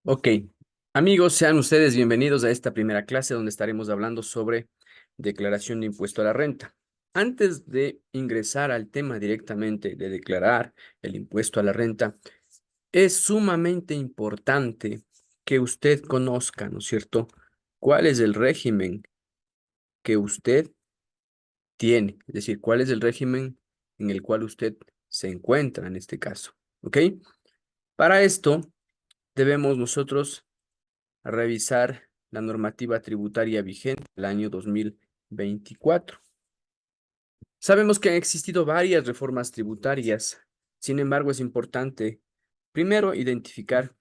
Ok, amigos, sean ustedes bienvenidos a esta primera clase donde estaremos hablando sobre declaración de impuesto a la renta. Antes de ingresar al tema directamente de declarar el impuesto a la renta, es sumamente importante que usted conozca, ¿no es cierto?, cuál es el régimen que usted tiene, es decir, cuál es el régimen en el cual usted se encuentra en este caso, ¿ok? Para esto debemos nosotros revisar la normativa tributaria vigente del año 2024. Sabemos que han existido varias reformas tributarias, sin embargo es importante primero identificar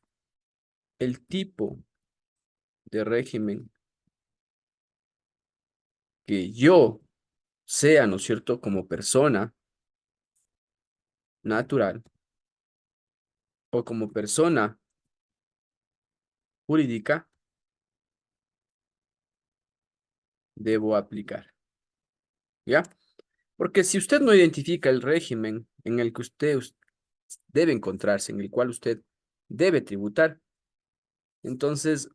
el tipo de régimen que yo sea, ¿no es cierto?, como persona natural o como persona jurídica, debo aplicar, ¿ya? Porque si usted no identifica el régimen en el que usted debe encontrarse, en el cual usted debe tributar, entonces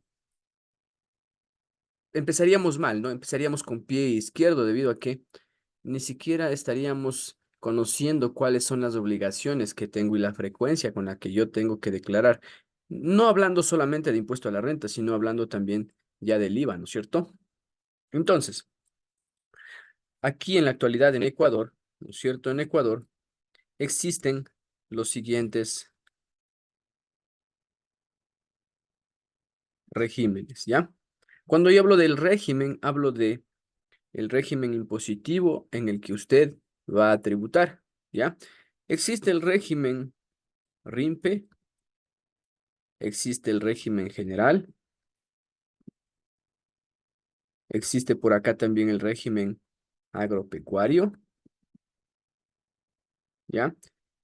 empezaríamos mal, ¿no? Empezaríamos con pie izquierdo debido a que ni siquiera estaríamos conociendo cuáles son las obligaciones que tengo y la frecuencia con la que yo tengo que declarar. No hablando solamente de impuesto a la renta, sino hablando también ya del IVA, ¿no es cierto? Entonces, aquí en la actualidad en Ecuador, ¿no es cierto? En Ecuador existen los siguientes regímenes, ¿ya? Cuando yo hablo del régimen, hablo de el régimen impositivo en el que usted va a tributar, ¿ya? Existe el régimen RIMPE, existe el régimen general, existe por acá también el régimen agropecuario, ¿ya?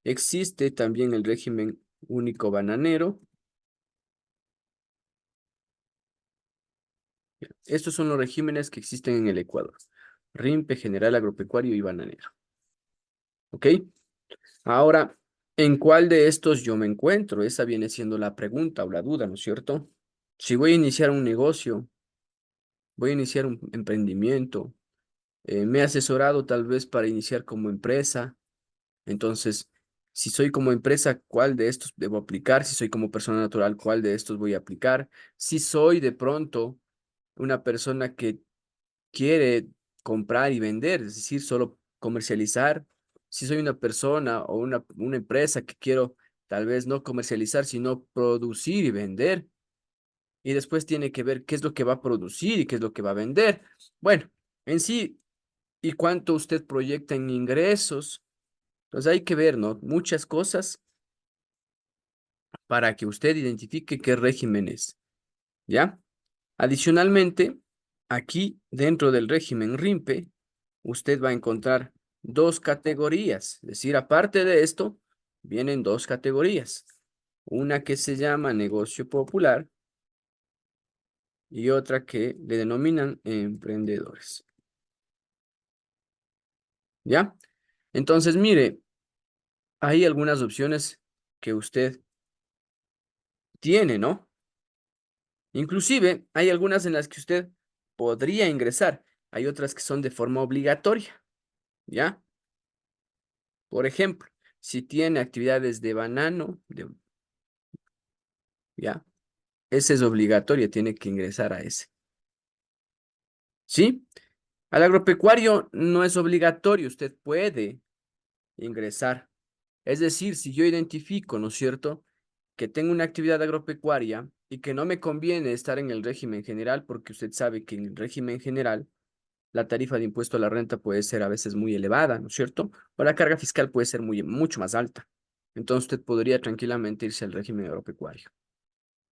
Existe también el régimen único bananero. Estos son los regímenes que existen en el Ecuador. RIMPE, general, agropecuario y bananero. ¿Ok? Ahora, ¿en cuál de estos yo me encuentro? Esa viene siendo la pregunta o la duda, ¿no es cierto? Si voy a iniciar un negocio, voy a iniciar un emprendimiento, me he asesorado tal vez para iniciar como empresa, entonces, si soy como empresa, ¿cuál de estos debo aplicar? Si soy como persona natural, ¿cuál de estos voy a aplicar? Si soy de pronto una persona que quiere comprar y vender, es decir, solo comercializar. Si soy una persona o una empresa que quiero tal vez no comercializar, sino producir y vender, y después tiene que ver qué es lo que va a producir y qué es lo que va a vender. Bueno, en sí, y cuánto usted proyecta en ingresos. Entonces hay que ver, ¿no? Muchas cosas para que usted identifique qué régimen es, ¿ya? Adicionalmente, aquí dentro del régimen RIMPE, usted va a encontrar dos categorías. Es decir, aparte de esto, vienen dos categorías. Una que se llama negocio popular y otra que le denominan emprendedores. ¿Ya? Entonces, mire, hay algunas opciones que usted tiene, ¿no? Inclusive, hay algunas en las que usted podría ingresar. Hay otras que son de forma obligatoria, ¿ya? Por ejemplo, si tiene actividades de banano, ¿ya? Ese es obligatorio, tiene que ingresar a ese. ¿Sí? Al agropecuario no es obligatorio, usted puede ingresar. Es decir, si yo identifico, ¿no es cierto?, que tengo una actividad agropecuaria y que no me conviene estar en el régimen general, porque usted sabe que en el régimen general la tarifa de impuesto a la renta puede ser a veces muy elevada, ¿no es cierto? O la carga fiscal puede ser mucho más alta. Entonces usted podría tranquilamente irse al régimen agropecuario,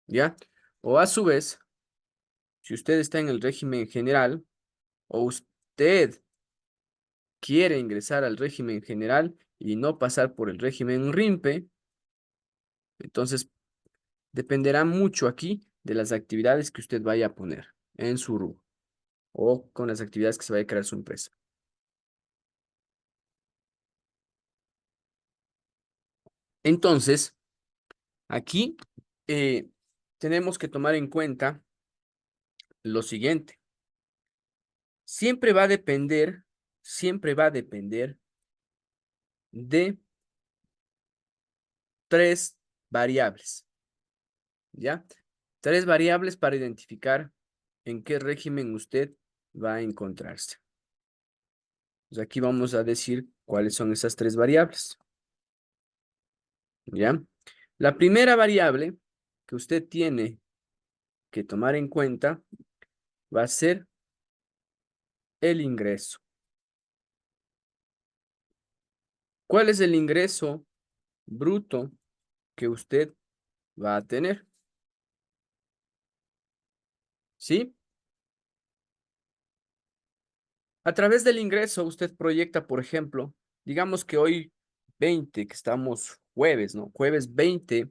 ¿ya? O a su vez, si usted está en el régimen general o usted quiere ingresar al régimen general y no pasar por el régimen RIMPE, entonces dependerá mucho aquí de las actividades que usted vaya a poner en su rubro o con las actividades que se vaya a crear su empresa. Entonces, aquí tenemos que tomar en cuenta lo siguiente. Siempre va a depender de tres variables, ¿ya? Tres variables para identificar en qué régimen usted va a encontrarse. Pues aquí vamos a decir cuáles son esas tres variables, ¿ya? La primera variable que usted tiene que tomar en cuenta va a ser el ingreso. ¿Cuál es el ingreso bruto que usted va a tener? ¿Sí? A través del ingreso, usted proyecta, por ejemplo, digamos que hoy 20, que estamos jueves, ¿no? Jueves 20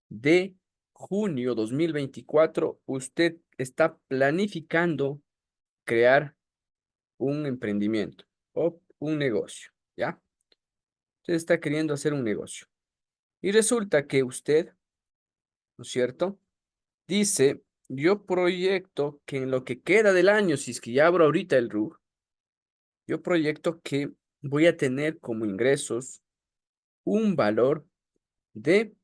de junio 2024, usted está planificando crear un emprendimiento o un negocio, ¿ya? Usted está queriendo hacer un negocio. Y resulta que usted, ¿no es cierto? Dice, yo proyecto que en lo que queda del año, si es que ya abro ahorita el RUG, yo proyecto que voy a tener como ingresos un valor de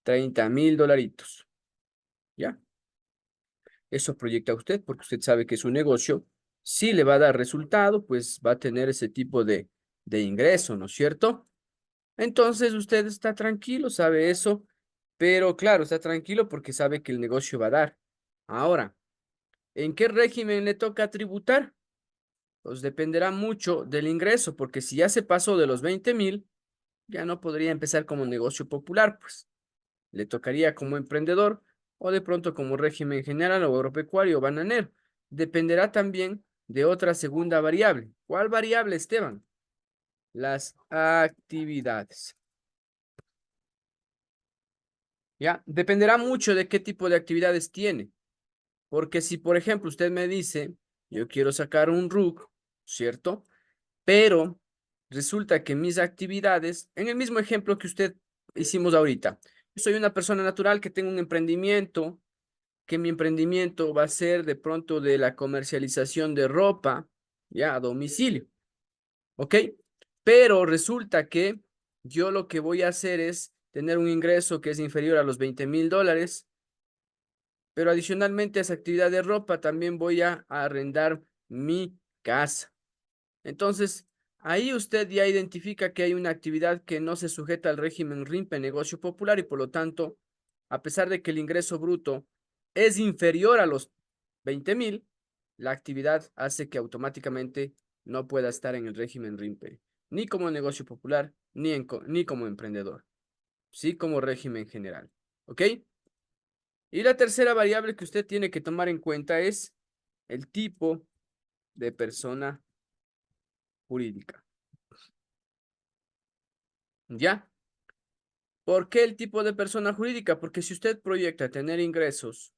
30,000 dolaritos, ¿ya? Eso proyecta usted porque usted sabe que su negocio, si le va a dar resultado, pues va a tener ese tipo de ingreso, ¿no es cierto? Entonces usted está tranquilo, sabe eso, pero claro, está tranquilo porque sabe que el negocio va a dar. Ahora, ¿en qué régimen le toca tributar? Pues dependerá mucho del ingreso, porque si ya se pasó de los 20,000, ya no podría empezar como negocio popular, pues le tocaría como emprendedor o de pronto como régimen general o agropecuario o bananero. Dependerá también de otra segunda variable. ¿Cuál variable, Esteban? Las actividades. ¿Ya? Dependerá mucho de qué tipo de actividades tiene. Porque si, por ejemplo, usted me dice, yo quiero sacar un RUC, ¿cierto? Pero resulta que mis actividades, en el mismo ejemplo que usted hicimos ahorita, yo soy una persona natural que tengo un emprendimiento, que mi emprendimiento va a ser de pronto de la comercialización de ropa, ya, a domicilio, ¿ok? Pero resulta que yo lo que voy a hacer es tener un ingreso que es inferior a los 20,000 dólares, pero adicionalmente a esa actividad de ropa también voy a arrendar mi casa. Entonces, ahí usted ya identifica que hay una actividad que no se sujeta al régimen RIMPE negocio popular y por lo tanto, a pesar de que el ingreso bruto es inferior a los 20,000, la actividad hace que automáticamente no pueda estar en el régimen RIMPE, ni como negocio popular, ni como emprendedor, sí como régimen general. ¿Ok? Y la tercera variable que usted tiene que tomar en cuenta es el tipo de persona jurídica. ¿Ya? ¿Por qué el tipo de persona jurídica? Porque si usted proyecta tener ingresos,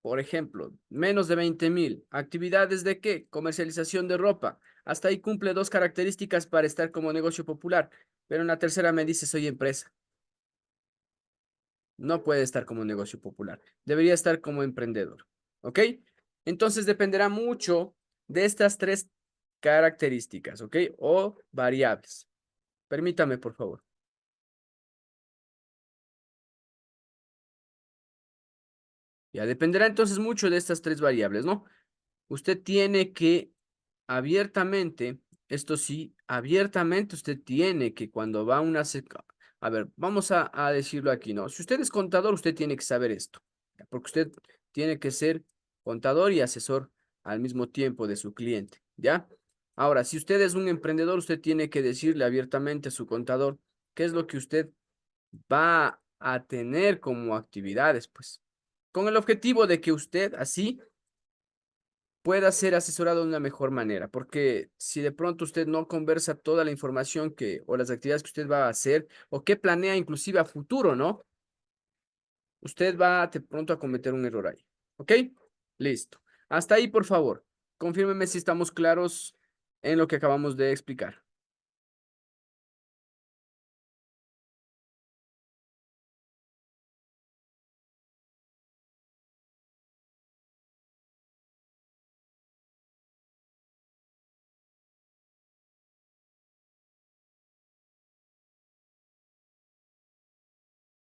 por ejemplo, menos de 20,000, ¿actividades de qué? Comercialización de ropa. Hasta ahí cumple dos características para estar como negocio popular, pero en la tercera me dice soy empresa. No puede estar como negocio popular. Debería estar como emprendedor. ¿Ok? Entonces dependerá mucho de estas tres características, ¿ok? O variables. Permítame, por favor. Ya dependerá entonces mucho de estas tres variables, ¿no? Usted tiene que abiertamente, esto sí, abiertamente usted tiene que cuando va a una... A ver, vamos a decirlo aquí, ¿no? Si usted es contador, usted tiene que saber esto, porque usted tiene que ser contador y asesor al mismo tiempo de su cliente, ¿ya? Ahora, si usted es un emprendedor, usted tiene que decirle abiertamente a su contador qué es lo que usted va a tener como actividades, pues, con el objetivo de que usted así pueda ser asesorado de una mejor manera, porque si de pronto usted no conversa toda la información que o las actividades que usted va a hacer o que planea inclusive a futuro, ¿no? Usted va de pronto a cometer un error ahí. ¿Ok? Listo. Hasta ahí, por favor. Confírmeme si estamos claros en lo que acabamos de explicar.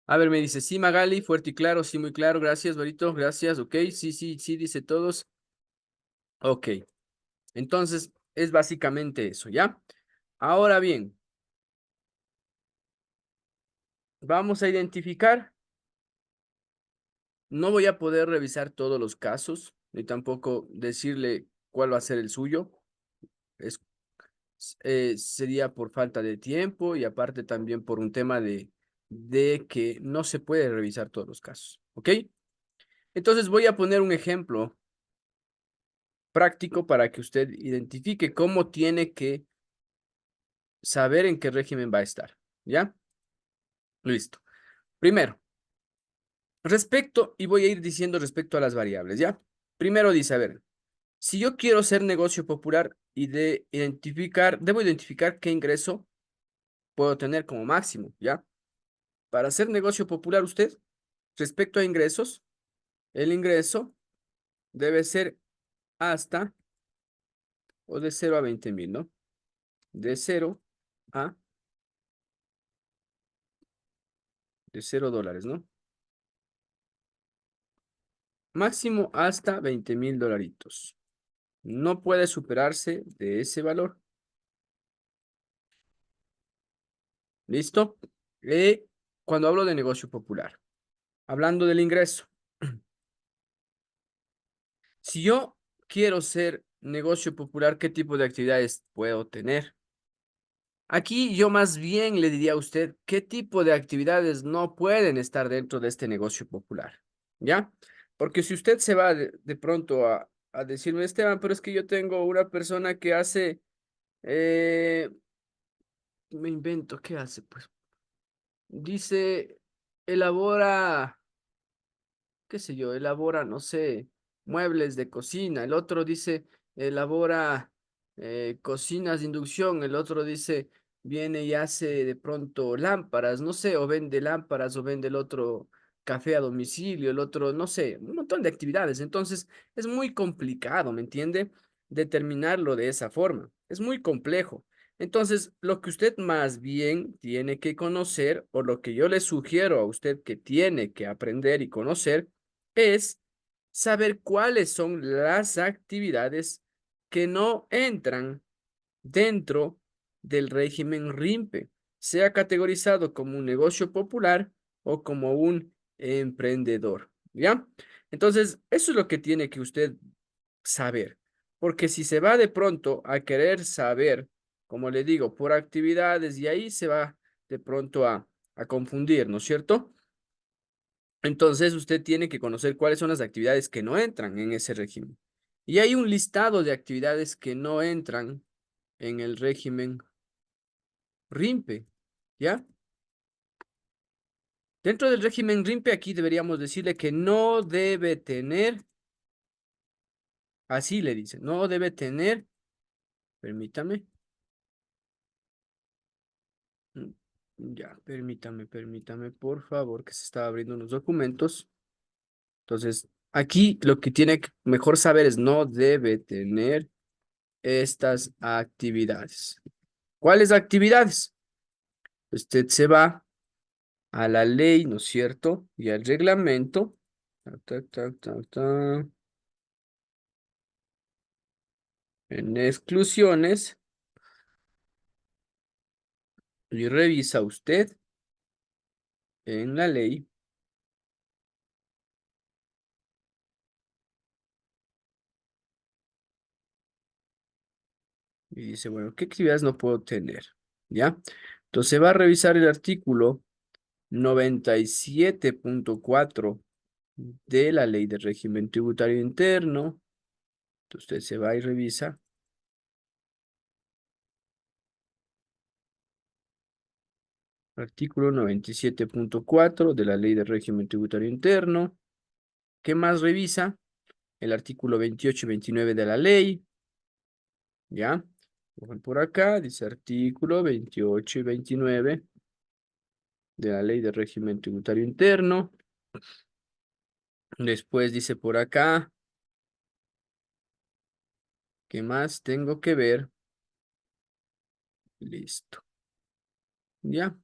A ver, me dice, sí, Magali, fuerte y claro, sí, muy claro, gracias, Barito, gracias, ok, sí, sí, sí, dice todos, ok, entonces es básicamente eso, ¿ya? Ahora bien, vamos a identificar, no voy a poder revisar todos los casos, ni tampoco decirle cuál va a ser el suyo, es, sería por falta de tiempo y aparte también por un tema de que no se puede revisar todos los casos, ¿ok? Entonces voy a poner un ejemplo práctico para que usted identifique cómo tiene que saber en qué régimen va a estar, ¿ya? Listo. Primero, y voy a ir diciendo respecto a las variables, ¿ya? Primero dice, a ver, si yo quiero ser negocio popular y debo identificar qué ingreso puedo tener como máximo, ¿ya? Para ser negocio popular usted, respecto a ingresos, el ingreso debe ser hasta, o de 0 a 20,000, ¿no? De 0 a, de $0, ¿no? Máximo hasta 20,000 dolaritos. No puede superarse de ese valor. ¿Listo? Eh, Cuando hablo de negocio popular, hablando del ingreso, si yo quiero ser negocio popular, ¿qué tipo de actividades puedo tener? Aquí yo más bien le diría a usted qué tipo de actividades no pueden estar dentro de este negocio popular, ¿ya? Porque si usted se va de pronto a decirme, Esteban, pero es que yo tengo una persona que hace, eh, me invento, ¿qué hace? Pues dice, elabora, qué sé yo, elabora, no sé, muebles de cocina. El otro dice, elabora cocinas de inducción. El otro dice, viene y hace de pronto lámparas, no sé, o vende lámparas, o vende el otro café a domicilio, el otro, no sé, un montón de actividades. Entonces, es muy complicado, ¿me entiende? Determinarlo de esa forma. Es muy complejo. Entonces, lo que usted más bien tiene que conocer, o lo que yo le sugiero a usted que tiene que aprender y conocer, es saber cuáles son las actividades que no entran dentro del régimen RIMPE, sea categorizado como un negocio popular o como un emprendedor, ¿ya? Entonces, eso es lo que tiene que usted saber, porque si se va de pronto a querer saber, como le digo, por actividades y ahí se va de pronto a confundir, ¿no es cierto? Entonces usted tiene que conocer cuáles son las actividades que no entran en ese régimen. Y hay un listado de actividades que no entran en el régimen RIMPE, ¿ya? Dentro del régimen RIMPE aquí deberíamos decirle que no debe tener, así le dice, no debe tener, permítame, mm, ya, permítame, por favor, que se está abriendo unos documentos. Entonces, aquí lo que tiene que mejor saber es no debe tener estas actividades. ¿Cuáles actividades? Usted se va a la ley, ¿no es cierto? Y al reglamento. En exclusiones. Y revisa usted en la ley. Y dice, bueno, ¿qué actividades no puedo tener? ¿Ya? Entonces va a revisar el artículo 97.4 de la ley de régimen tributario interno. Entonces usted se va y revisa. Artículo 97.4 de la ley de régimen tributario interno. ¿Qué más revisa? El artículo 28 y 29 de la ley. ¿Ya? Cogen por acá, dice artículo 28 y 29 de la ley de régimen tributario interno. Después dice por acá, ¿qué más tengo que ver? Listo. ¿Ya?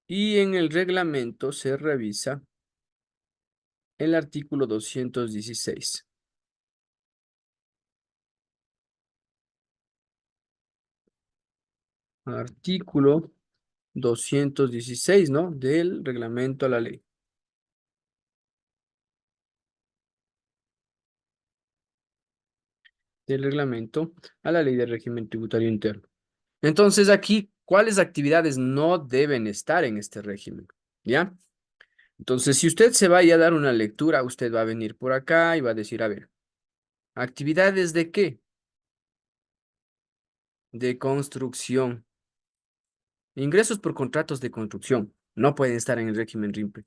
Y en el reglamento se revisa el artículo 216. Artículo 216, ¿no? Del reglamento a la ley. Del reglamento a la ley del régimen tributario interno. Entonces aquí, ¿cuáles actividades no deben estar en este régimen? ¿Ya? Entonces, si usted se vaya a dar una lectura, usted va a venir por acá y va a decir, a ver, ¿actividades de qué? De construcción. Ingresos por contratos de construcción. No pueden estar en el régimen RIMPE.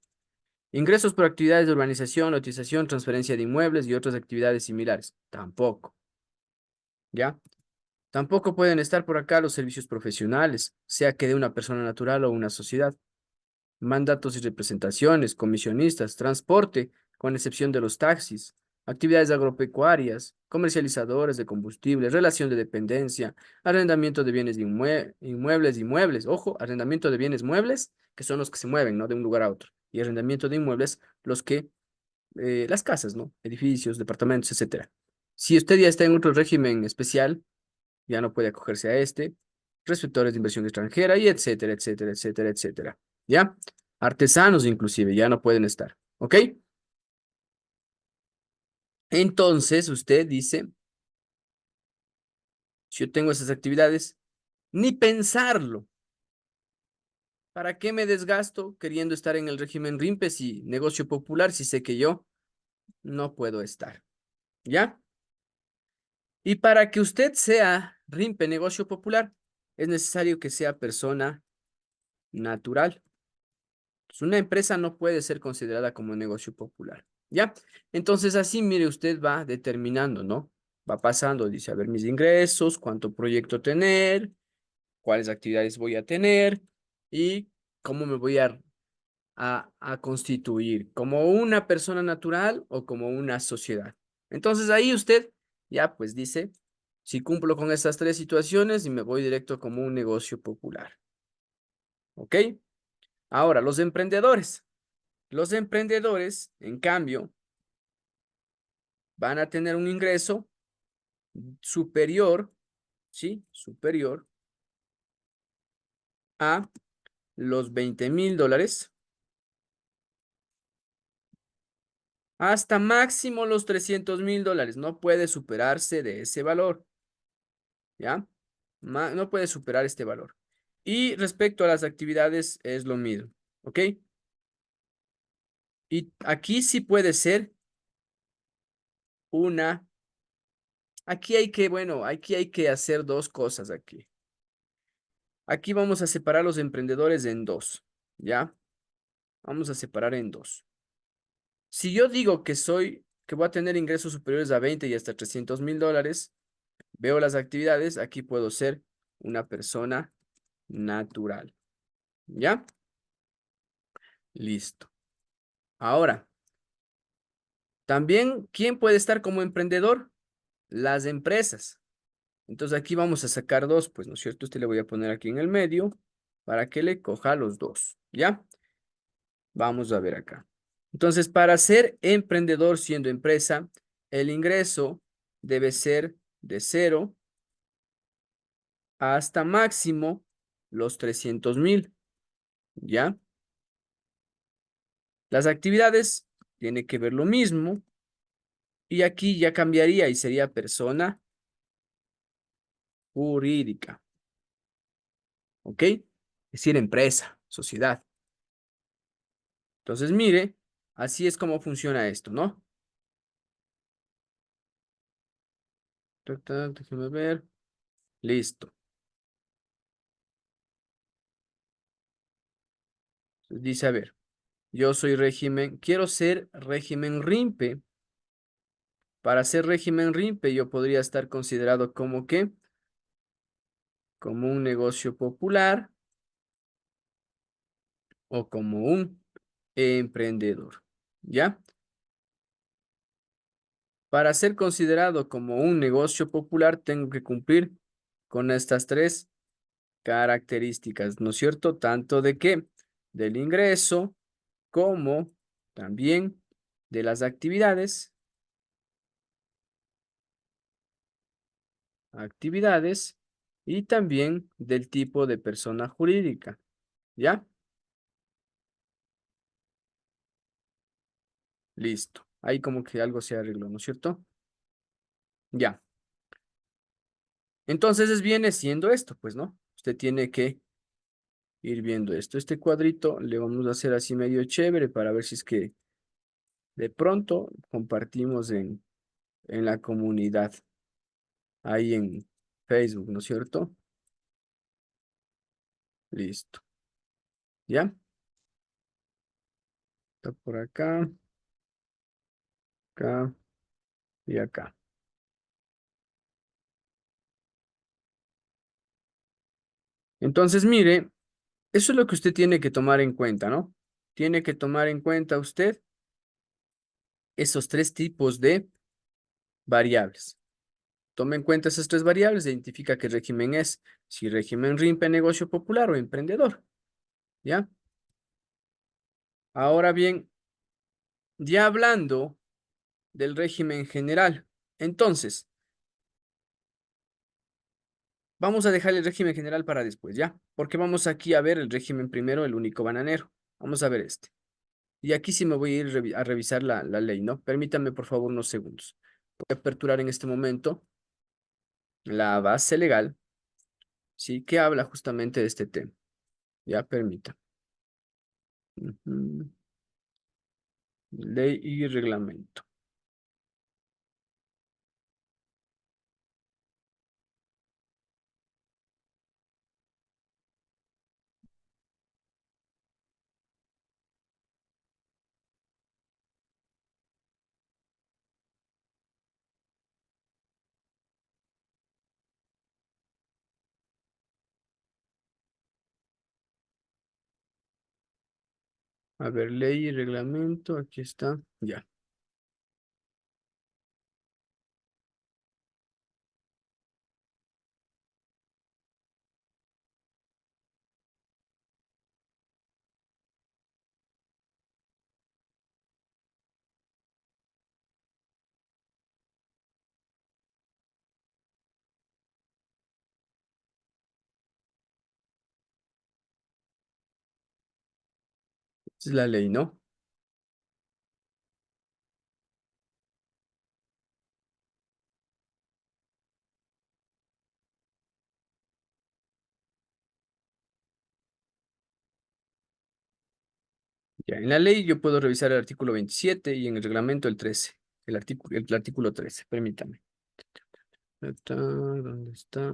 Ingresos por actividades de urbanización, lotización, transferencia de inmuebles y otras actividades similares. Tampoco. ¿Ya? Tampoco pueden estar por acá los servicios profesionales, sea que de una persona natural o una sociedad. Mandatos y representaciones, comisionistas, transporte, con excepción de los taxis, actividades agropecuarias, comercializadores de combustible, relación de dependencia, arrendamiento de bienes inmuebles, ojo, arrendamiento de bienes muebles, que son los que se mueven, ¿no? De un lugar a otro, y arrendamiento de inmuebles, los que, las casas, ¿no? Edificios, departamentos, etcétera. Si usted ya está en otro régimen especial, ya no puede acogerse a este, receptores de inversión extranjera y etcétera, etcétera, etcétera, etcétera. ¿Ya? Artesanos inclusive ya no pueden estar. ¿Ok? Entonces usted dice, si yo tengo esas actividades, ni pensarlo. ¿Para qué me desgasto queriendo estar en el régimen RIMPE si negocio popular, si sé que yo no puedo estar? ¿Ya? Y para que usted sea RIMPE negocio popular, es necesario que sea persona natural. Pues una empresa no puede ser considerada como negocio popular, ¿ya? Entonces así, mire, usted va determinando, ¿no? Va pasando, dice, a ver mis ingresos, cuánto proyecto tener, cuáles actividades voy a tener y cómo me voy a constituir, como una persona natural o como una sociedad. Entonces ahí usted ya pues dice, si cumplo con estas tres situaciones y me voy directo como un negocio popular, ¿ok? Ahora, los emprendedores. Los emprendedores, en cambio, van a tener un ingreso superior, ¿sí? Superior a los $20,000 hasta máximo los $300,000. No puede superarse de ese valor, ¿ya? No puede superar este valor. Y respecto a las actividades es lo mismo, ¿ok? Y aquí sí puede ser una, aquí hay que, bueno, aquí hay que hacer dos cosas aquí. Aquí vamos a separar los emprendedores en dos, ¿ya? Vamos a separar en dos. Si yo digo que voy a tener ingresos superiores a 20 y hasta $300,000, veo las actividades, aquí puedo ser una persona natural, ¿ya? Listo. Ahora, también, ¿quién puede estar como emprendedor? Las empresas. Entonces aquí vamos a sacar dos, pues, ¿no es cierto? Este le voy a poner aquí en el medio para que le coja los dos, ¿ya? Vamos a ver acá. Entonces, para ser emprendedor siendo empresa, el ingreso debe ser de 0 hasta máximo los 300,000, ¿ya? Las actividades tiene que ver lo mismo y aquí ya cambiaría y sería persona jurídica, ¿ok? Es decir, empresa, sociedad. Entonces, mire, así es como funciona esto, ¿no? Déjeme ver. Listo. Dice, a ver. Yo soy régimen, quiero ser régimen RIMPE. Para ser régimen RIMPE, yo podría estar considerado como ¿qué? Como un negocio popular o como un emprendedor, ¿ya? Para ser considerado como un negocio popular, tengo que cumplir con estas tres características, ¿no es cierto? Tanto de que del ingreso, como también de las actividades y también del tipo de persona jurídica, ¿ya? Listo. Ahí como que algo se arregló, ¿no es cierto? Ya. Entonces viene siendo esto, pues, ¿no? Usted tiene que ir viendo esto. Este cuadrito le vamos a hacer así medio chévere para ver si es que de pronto compartimos en la comunidad, ahí en Facebook, ¿no es cierto? Listo. ¿Ya? Está por acá, acá y acá. Entonces, mire, eso es lo que usted tiene que tomar en cuenta, ¿no? Tiene que tomar en cuenta usted esos tres tipos de variables. Tome en cuenta esas tres variables e identifica qué régimen es. Si régimen RIMPE, negocio popular o emprendedor. ¿Ya? Ahora bien, ya hablando del régimen general. Entonces, vamos a dejar el régimen general para después, ¿ya? Porque vamos aquí a ver el régimen primero, el único bananero. Vamos a ver este. Y aquí sí me voy a ir a revisar la ley, ¿no? Permítame, por favor, unos segundos. Voy a aperturar en este momento la base legal, ¿sí? Que habla justamente de este tema. Ya, permita. Ujú. Ley y reglamento. A ver, ley y reglamento, aquí está. Ya. Esa es la ley, ¿no? Ya, en la ley yo puedo revisar el artículo 27 y en el reglamento el 13. El artículo 13, permítame. ¿Dónde está?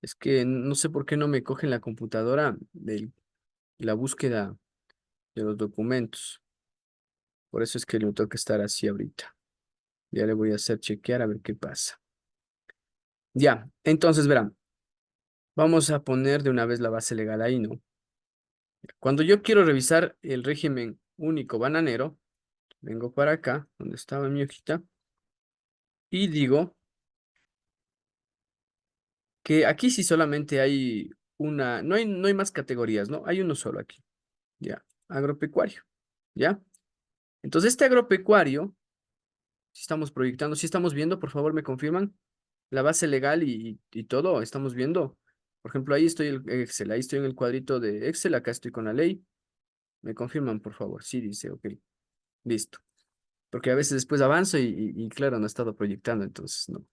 Es que no sé por qué no me coge en la computadora de la búsqueda de los documentos. Por eso es que le tengo que estar así ahorita. Ya le voy a hacer chequear a ver qué pasa. Ya, entonces verán, vamos a poner de una vez la base legal ahí, ¿no? Cuando yo quiero revisar el régimen único bananero, vengo para acá, donde estaba mi hojita, y digo que aquí sí solamente hay una, no hay más categorías, ¿no? Hay uno solo aquí, ya, agropecuario, ¿ya? Entonces este agropecuario, si estamos proyectando, si estamos viendo, por favor me confirman la base legal y todo, estamos viendo. Por ejemplo, ahí estoy el Excel, ahí estoy en el cuadrito de Excel, acá estoy con la ley. Me confirman, por favor. Sí, dice, ok, listo. Porque a veces después avanzo y claro, no he estado proyectando, entonces no.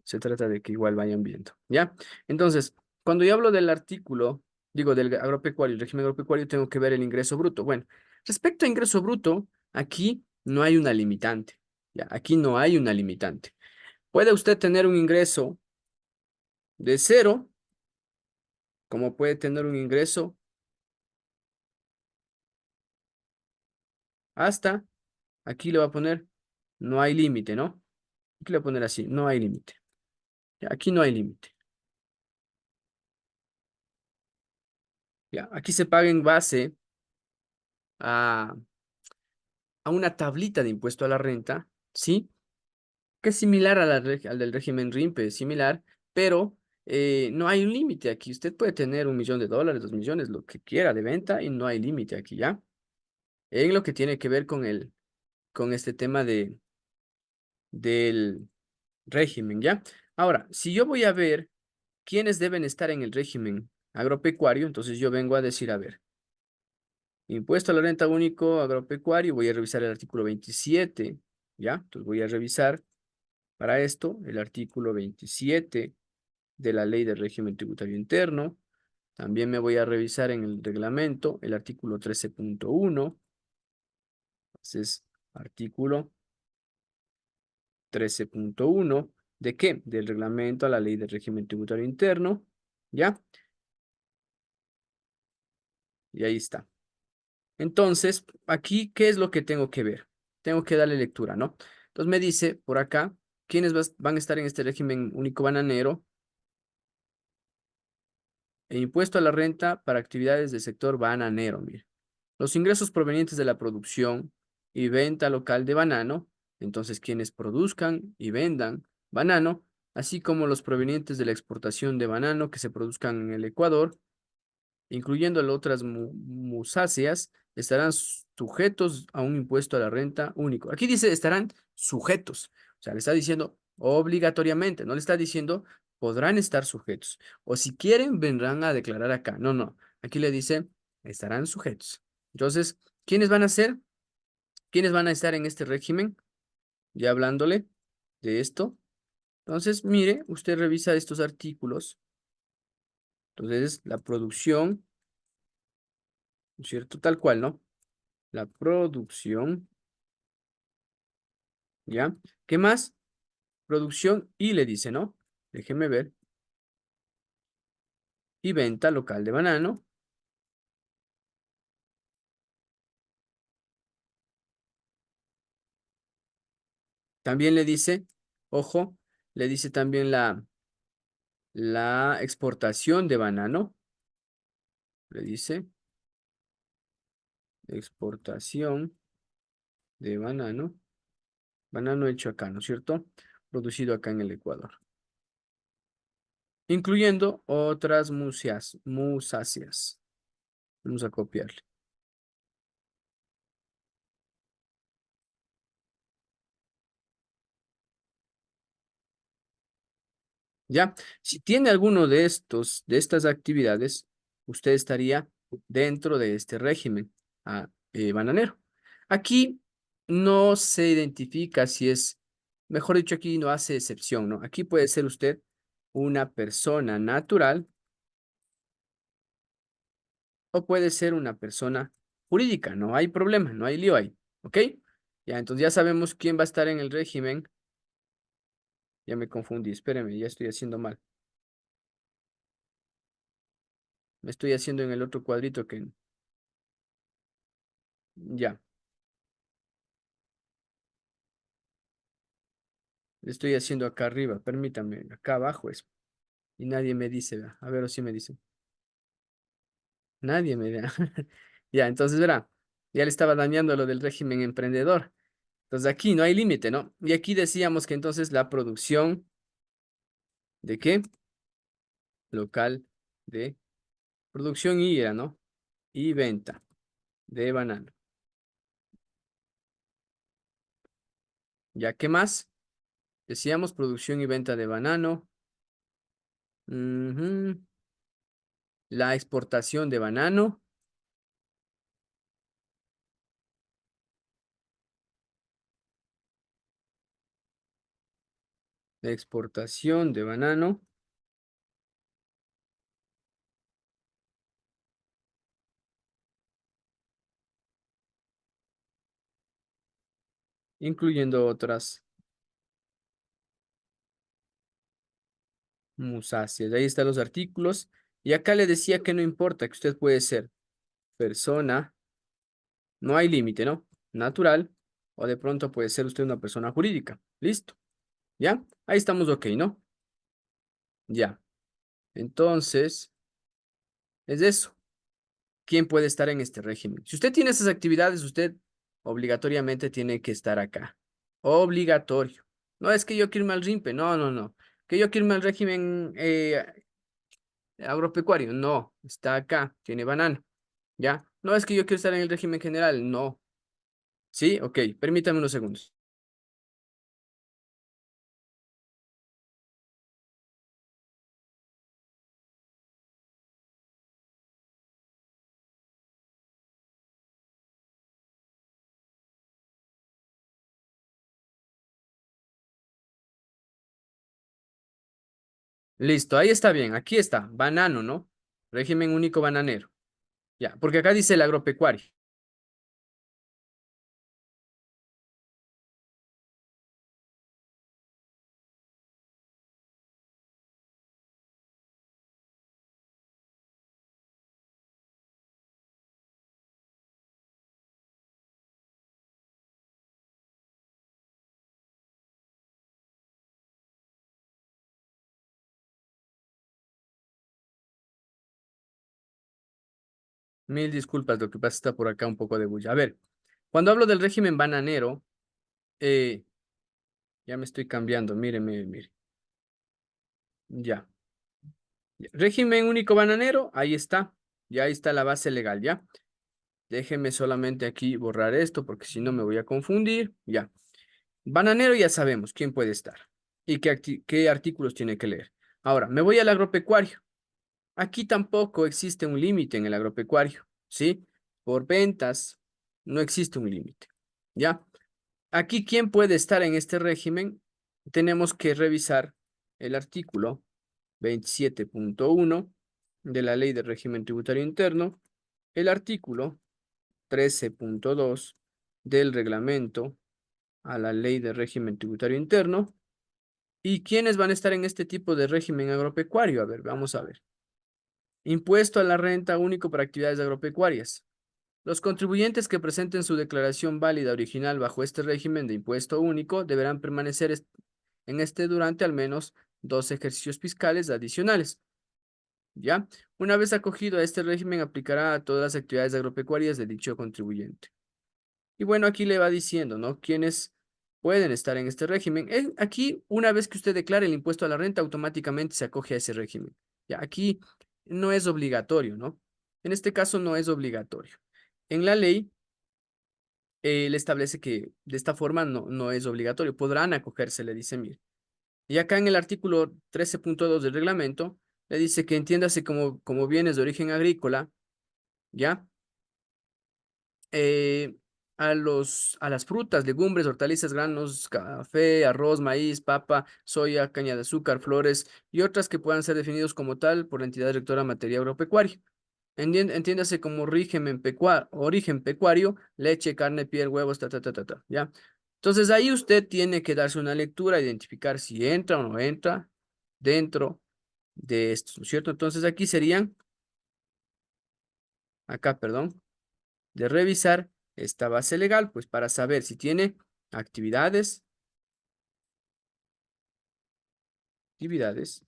Se trata de que igual vayan viendo, ¿ya? Entonces, cuando yo hablo del artículo, digo del agropecuario, el régimen agropecuario, tengo que ver el ingreso bruto. Bueno, respecto a ingreso bruto, aquí no hay una limitante, ¿ya? Aquí no hay una limitante. Puede usted tener un ingreso de cero, como puede tener un ingreso hasta, aquí le va a poner, no hay límite, ¿no? Aquí le voy a poner así, no hay límite. Ya, aquí no hay límite. Ya, aquí se paga en base a, a una tablita de impuesto a la renta, ¿sí? Que es similar a al del régimen RIMPE, es similar, pero no hay un límite aquí. Usted puede tener $1.000.000, 2.000.000, lo que quiera de venta y no hay límite aquí, ¿ya? En lo que tiene que ver con este tema del régimen, ¿ya? Ahora, si yo voy a ver quiénes deben estar en el régimen agropecuario, entonces yo vengo a decir, a ver, impuesto a la renta único agropecuario, voy a revisar el artículo 27, ¿ya? Entonces voy a revisar para esto el artículo 27 de la Ley del Régimen Tributario Interno. También me voy a revisar en el reglamento el artículo 13.1. Entonces, artículo 13.1. ¿De qué? Del reglamento a la Ley del Régimen Tributario Interno. ¿Ya? Y ahí está. Entonces, aquí, ¿qué es lo que tengo que ver? Tengo que darle lectura, ¿no? Entonces me dice por acá, ¿quiénes van a estar en este régimen único bananero? E impuesto a la renta para actividades del sector bananero, mire. Los ingresos provenientes de la producción y venta local de banano, entonces quienes produzcan y vendan banano, así como los provenientes de la exportación de banano que se produzcan en el Ecuador, incluyendo las otras musáceas, estarán sujetos a un impuesto a la renta único. Aquí dice estarán sujetos, o sea, le está diciendo obligatoriamente, no le está diciendo podrán estar sujetos, o si quieren vendrán a declarar acá. No, no, aquí le dice estarán sujetos. Entonces, ¿quiénes van a ser? ¿Quiénes van a estar en este régimen? Ya hablándole de esto. Entonces, mire, usted revisa estos artículos. Entonces, la producción, ¿no es cierto? Tal cual, ¿no? La producción, ¿ya? ¿Qué más? Producción y le dice, ¿no? Déjeme ver. Y venta local de banano. También le dice, ojo, le dice también la exportación de banano. Le dice exportación de banano. Banano hecho acá, ¿no es cierto? Producido acá en el Ecuador. Incluyendo otras musáceas. Vamos a copiarle. ¿Ya? Si tiene alguno de estas actividades, usted estaría dentro de este régimen bananero. Aquí no se identifica si es, mejor dicho, aquí no hace excepción, ¿no? Aquí puede ser usted una persona natural o puede ser una persona jurídica, no hay problema, no hay lío ahí, ¿ok? Ya, entonces ya sabemos quién va a estar en el régimen. Ya me confundí, espéreme, ya estoy haciendo mal. Me estoy haciendo en el otro cuadrito que... Ya, le estoy haciendo acá arriba, permítame, acá abajo es. Y nadie me dice, vea, a ver o sí me dice. Nadie me da. Ya, entonces verá, ya le estaba dañando lo del régimen emprendedor. Entonces aquí no hay límite, ¿no? Y aquí decíamos que entonces la producción, ¿de qué? Local de producción y era, ¿no? Y venta de banano. ¿Ya qué más? Decíamos producción y venta de banano. Ujú. La exportación de banano. La exportación de banano, incluyendo otras musáceas. Ahí están los artículos. Y acá le decía que no importa, que usted puede ser persona, no hay límite, ¿no? Natural, o de pronto puede ser usted una persona jurídica. Listo, ¿ya? Ahí estamos ok, ¿no? Ya. Entonces, es eso. ¿Quién puede estar en este régimen? Si usted tiene esas actividades, usted obligatoriamente tiene que estar acá. Obligatorio. No es que yo quiero irme al RIMPE, no, no, no. Que yo quiero irme al régimen agropecuario, no, está acá, tiene banano, ¿ya? No es que yo quiero estar en el régimen general, no. ¿Sí? Ok, permítame unos segundos. Listo, ahí está bien, aquí está, banano, ¿no? Régimen único bananero. Ya, porque acá dice el agropecuario. Mil disculpas, lo que pasa está por acá un poco de bulla. A ver, cuando hablo del régimen bananero, eh, ya me estoy cambiando, mire, mire, mire. Ya. Régimen único bananero, ahí está. Ya ahí está la base legal, ¿ya? Déjeme solamente aquí borrar esto porque si no me voy a confundir. Ya. Bananero ya sabemos quién puede estar y qué artículos tiene que leer. Ahora, me voy al agropecuario. Aquí tampoco existe un límite en el agropecuario, ¿sí? Por ventas no existe un límite, ¿ya? Aquí, ¿quién puede estar en este régimen? Tenemos que revisar el artículo 27.1 de la Ley de Régimen Tributario Interno, el artículo 13.2 del reglamento a la Ley de Régimen Tributario Interno. ¿Y quiénes van a estar en este tipo de régimen agropecuario? A ver, vamos a ver. Impuesto a la renta único para actividades agropecuarias. Los contribuyentes que presenten su declaración válida original bajo este régimen de impuesto único deberán permanecer en este durante al menos 2 ejercicios fiscales adicionales. ¿Ya? Una vez acogido a este régimen, aplicará a todas las actividades agropecuarias de dicho contribuyente. Y bueno, aquí le va diciendo, ¿no? Quiénes pueden estar en este régimen. Aquí, una vez que usted declare el impuesto a la renta, automáticamente se acoge a ese régimen. Ya, aquí no es obligatorio, ¿no? En este caso no es obligatorio. En la ley, le establece que de esta forma no es obligatorio. Podrán acogerse, le dice, mire. Y acá en el artículo 13.2 del reglamento, le dice que entiéndase como bienes de origen agrícola, ¿ya? eh, a las frutas, legumbres, hortalizas, granos, café, arroz, maíz, papa, soya, caña de azúcar, flores y otras que puedan ser definidos como tal por la entidad directora en materia agropecuaria. Entiéndase como origen pecuario, leche, carne, piel, huevos, ¿ya? Entonces ahí usted tiene que darse una lectura, identificar si entra o no entra dentro de esto, ¿no es cierto? Entonces aquí serían, acá, perdón, de revisar esta base legal, pues para saber si tiene actividades, actividades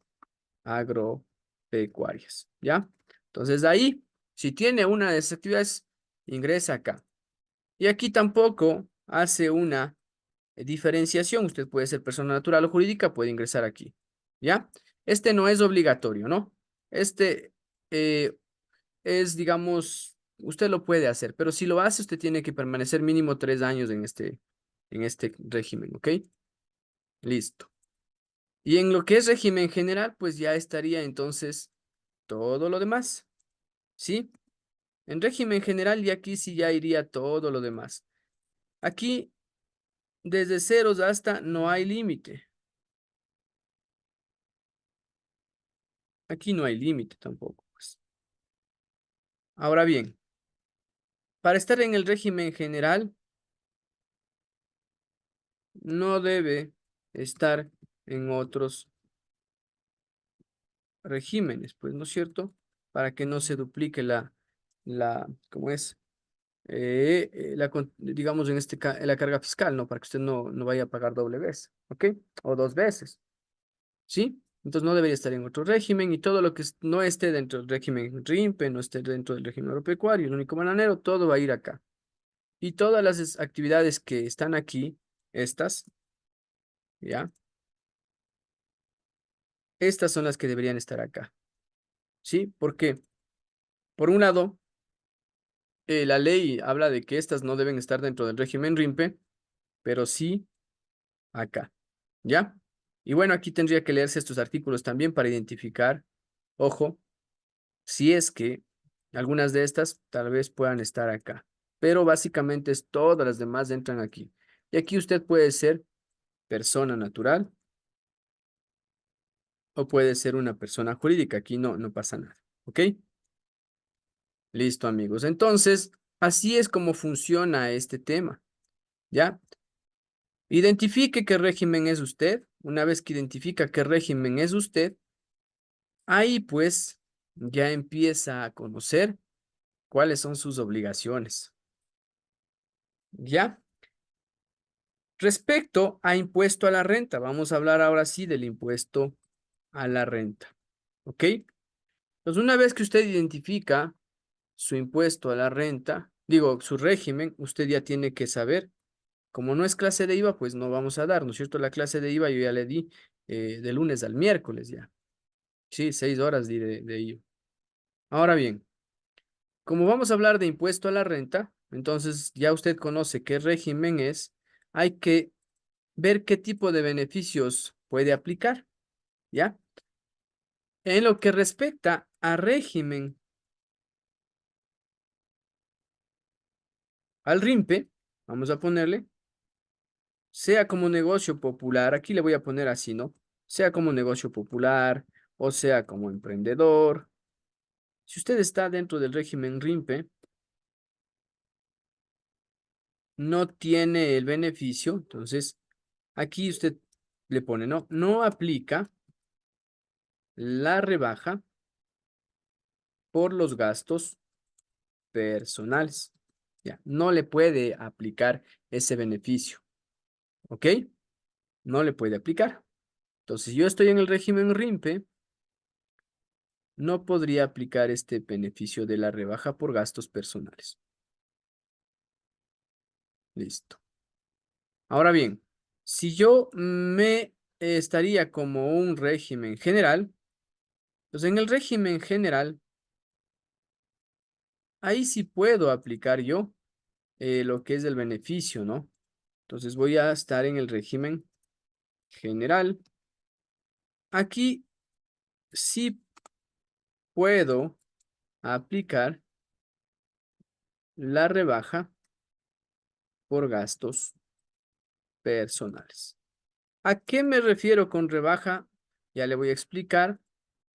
agropecuarias, ¿ya? Entonces de ahí, si tiene una de esas actividades, ingresa acá. Y aquí tampoco hace una diferenciación. Usted puede ser persona natural o jurídica, puede ingresar aquí, ¿ya? Este no es obligatorio, ¿no? Este eh, es, digamos, usted lo puede hacer, pero si lo hace, usted tiene que permanecer mínimo 3 años en este régimen, ¿ok? Listo. Y en lo que es régimen general, pues ya estaría entonces todo lo demás, ¿sí? En régimen general y aquí sí ya iría todo lo demás. Aquí, desde ceros hasta no hay límite. Aquí no hay límite tampoco, pues. Ahora bien, para estar en el régimen general, no debe estar en otros regímenes, pues, ¿no es cierto? Para que no se duplique ¿cómo es? Digamos, la carga fiscal, ¿no? Para que usted no vaya a pagar doble vez, ¿ok? O 2 veces, ¿sí? Entonces no debería estar en otro régimen y todo lo que no esté dentro del régimen RIMPE, no esté dentro del régimen agropecuario, el único bananero, todo va a ir acá. Y todas las actividades que están aquí Estas, ¿ya? Estas son las que deberían estar acá, ¿sí? Porque, por un lado, la ley habla de que estas no deben estar dentro del régimen RIMPE, pero sí acá, ¿ya? Y bueno, aquí tendría que leerse estos artículos también para identificar, ojo, si es que algunas de estas tal vez puedan estar acá, pero básicamente es todas las demás entran aquí. Y aquí usted puede ser persona natural o puede ser una persona jurídica. Aquí no pasa nada, ¿ok? Listo, amigos. Entonces, así es como funciona este tema, ¿ya? Identifique qué régimen es usted. Una vez que identifica qué régimen es usted, ahí pues ya empieza a conocer cuáles son sus obligaciones, ¿ya? Respecto a impuesto a la renta, vamos a hablar ahora sí del impuesto a la renta, ¿ok? Entonces, una vez que usted identifica su impuesto a la renta, digo, su régimen, usted ya tiene que saber, como no es clase de IVA, pues no vamos a dar, ¿no es cierto? La clase de IVA yo ya le di de lunes al miércoles ya, sí, 6 horas di de IVA. Ahora bien, como vamos a hablar de impuesto a la renta, entonces ya usted conoce qué régimen es, hay que ver qué tipo de beneficios puede aplicar, ¿ya? En lo que respecta a régimen, al RIMPE, vamos a ponerle, sea como negocio popular, aquí le voy a poner así, ¿no? Sea como negocio popular o sea como emprendedor. Si usted está dentro del régimen RIMPE, no tiene el beneficio, entonces aquí usted le pone, ¿no? No aplica la rebaja por los gastos personales. Ya, no le puede aplicar ese beneficio, ¿ok? No le puede aplicar. Entonces, yo estoy en el régimen RIMPE, no podría aplicar este beneficio de la rebaja por gastos personales. Listo. Ahora bien, si yo me estaría como un régimen general, pues en el régimen general, ahí sí puedo aplicar yo lo que es el beneficio, ¿no? Entonces voy a estar en el régimen general. Aquí sí puedo aplicar la rebaja por gastos personales. ¿A qué me refiero con rebaja? Ya le voy a explicar,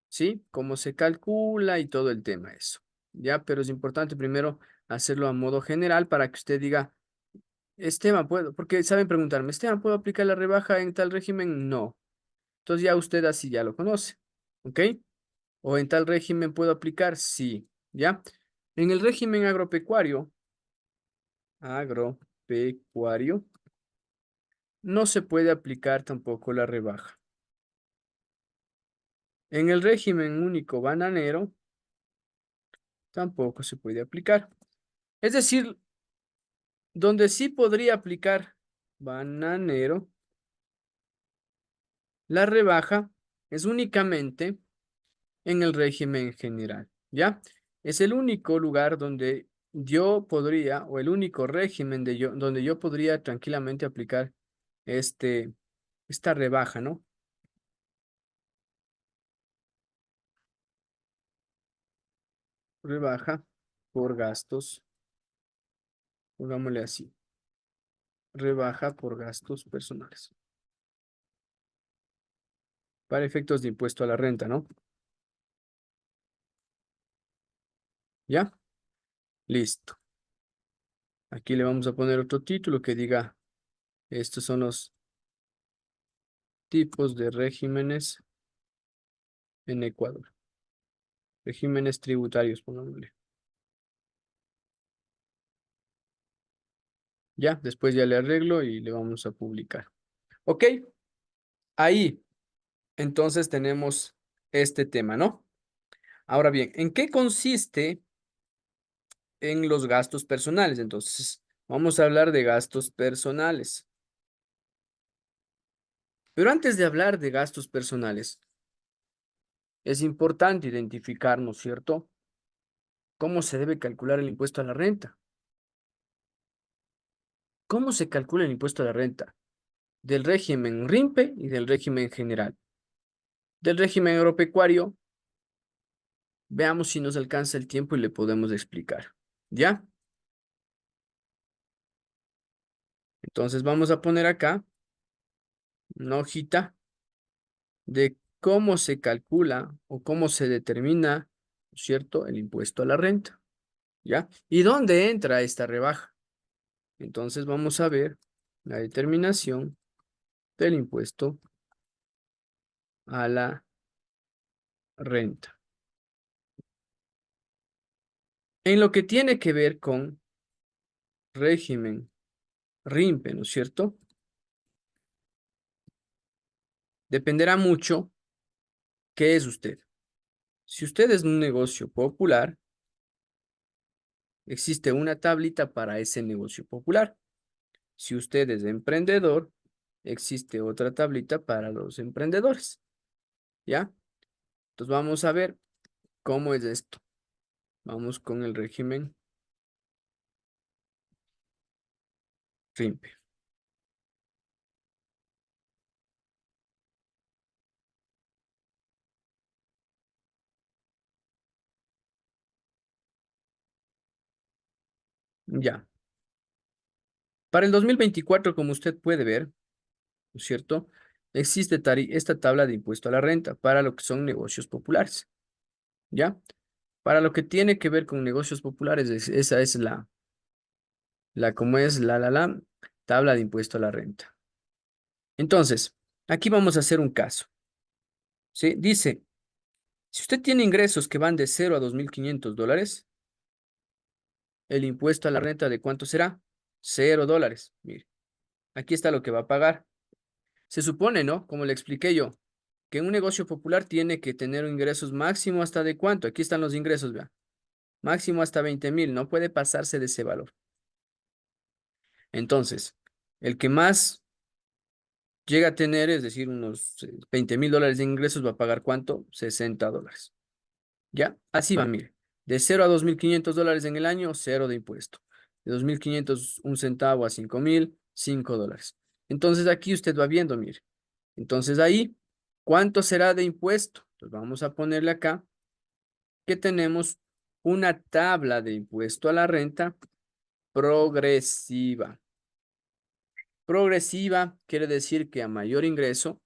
¿sí? Cómo se calcula y todo el tema eso. Ya, pero es importante primero hacerlo a modo general para que usted diga, Esteban, ¿puedo? Porque saben preguntarme, Esteban, ¿puedo aplicar la rebaja en tal régimen? No. Entonces ya usted así ya lo conoce, ¿ok? ¿O en tal régimen puedo aplicar? Sí, ¿ya? En el régimen agropecuario, no se puede aplicar tampoco la rebaja. En el régimen único bananero, tampoco se puede aplicar. Es decir, donde sí podría aplicar bananero, la rebaja es únicamente en el régimen general, ¿ya? Es el único lugar donde yo podría, o el único régimen donde yo podría tranquilamente aplicar esta rebaja, ¿no? Rebaja por gastos, pongámosle así, rebaja por gastos personales, para efectos de impuesto a la renta, ¿no? ¿Ya? Listo. Aquí le vamos a poner otro título que diga, estos son los tipos de regímenes en Ecuador. Regímenes tributarios, pongámosle. Ya, después ya le arreglo y le vamos a publicar. Ok, ahí entonces tenemos este tema, ¿no? Ahora bien, ¿en qué consiste en los gastos personales? Entonces, vamos a hablar de gastos personales. Pero antes de hablar de gastos personales, es importante identificar, ¿no es cierto?, cómo se debe calcular el impuesto a la renta. ¿Cómo se calcula el impuesto a la renta? Del régimen RIMPE y del régimen general. Del régimen agropecuario, veamos si nos alcanza el tiempo y le podemos explicar. ¿Ya? Entonces vamos a poner acá una hojita de cómo se calcula o cómo se determina, ¿cierto?, el impuesto a la renta. ¿Ya? ¿Y dónde entra esta rebaja? Entonces vamos a ver la determinación del impuesto a la renta. En lo que tiene que ver con régimen RIMPE, ¿no es cierto? Dependerá mucho qué es usted. Si usted es un negocio popular, existe una tablita para ese negocio popular. Si usted es emprendedor, existe otra tablita para los emprendedores. ¿Ya? Entonces vamos a ver cómo es esto. Vamos con el régimen RIMPE. Ya. Para el 2024, como usted puede ver, ¿no es cierto?, existe esta tabla de impuesto a la renta para lo que son negocios populares. ¿Ya? Para lo que tiene que ver con negocios populares, esa es ¿cómo es? La tabla de impuesto a la renta. Entonces, aquí vamos a hacer un caso. ¿Sí? Dice, si usted tiene ingresos que van de 0 a $2,500, el impuesto a la renta, ¿de cuánto será? $0. Mire, aquí está lo que va a pagar. Se supone, ¿no? Como le expliqué yo, que un negocio popular tiene que tener ingresos máximo hasta de cuánto. Aquí están los ingresos, vea. Máximo hasta 20,000, no puede pasarse de ese valor. Entonces, el que más llega a tener, es decir, unos $20,000 de ingresos, va a pagar ¿cuánto? $60. ¿Ya? Así va, mire. De 0 a $2,500 en el año, cero de impuesto. De 2,500, un centavo a 5,000, $5. Entonces aquí usted va viendo, mire. Entonces ahí, ¿cuánto será de impuesto? Pues vamos a ponerle acá que tenemos una tabla de impuesto a la renta progresiva. Progresiva quiere decir que a mayor ingreso,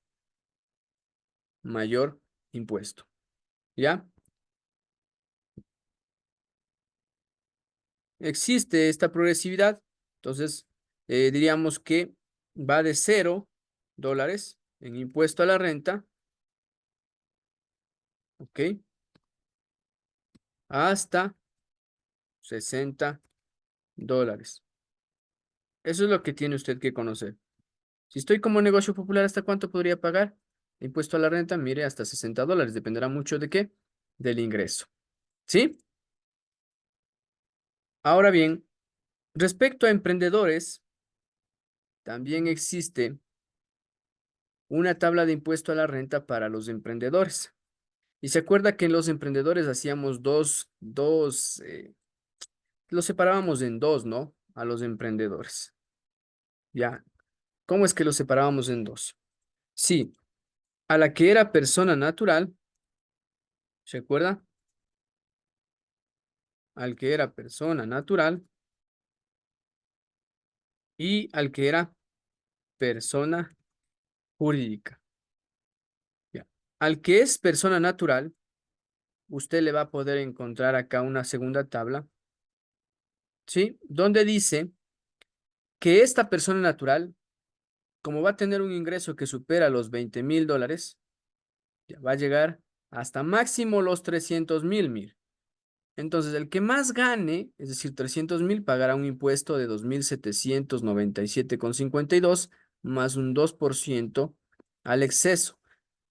mayor impuesto. ¿Ya? Existe esta progresividad, entonces diríamos que va de $0 en impuesto a la renta, ¿ok? Hasta $60. Eso es lo que tiene usted que conocer. Si estoy como negocio popular, ¿hasta cuánto podría pagar? Impuesto a la renta, mire, hasta $60. Dependerá mucho de qué, del ingreso. ¿Sí? Ahora bien, respecto a emprendedores, también existe una tabla de impuesto a la renta para los emprendedores. Y se acuerda que los emprendedores hacíamos los separábamos en dos, ¿no? A los emprendedores. Ya. ¿Cómo es que los separábamos en dos? Sí, a la que era persona natural, ¿se acuerda? Al que era persona natural y al que era persona jurídica. Ya. Al que es persona natural, usted le va a poder encontrar acá una segunda tabla, ¿sí? Donde dice que esta persona natural, como va a tener un ingreso que supera los $20,000, ya va a llegar hasta máximo los 300,000, mil. Entonces, el que más gane, es decir, 300,000, pagará un impuesto de 2,797,52 más un 2% al exceso.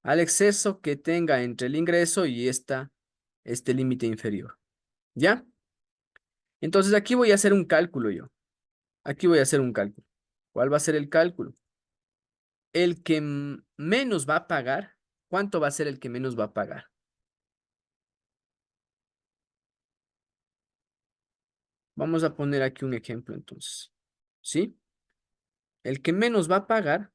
Al exceso que tenga entre el ingreso y este límite inferior. ¿Ya? Entonces, aquí voy a hacer un cálculo yo. Aquí voy a hacer un cálculo. ¿Cuál va a ser el cálculo? el que menos va a pagar, ¿cuánto va a ser el que menos va a pagar? Vamos a poner aquí un ejemplo entonces. ¿Sí? El que menos va a pagar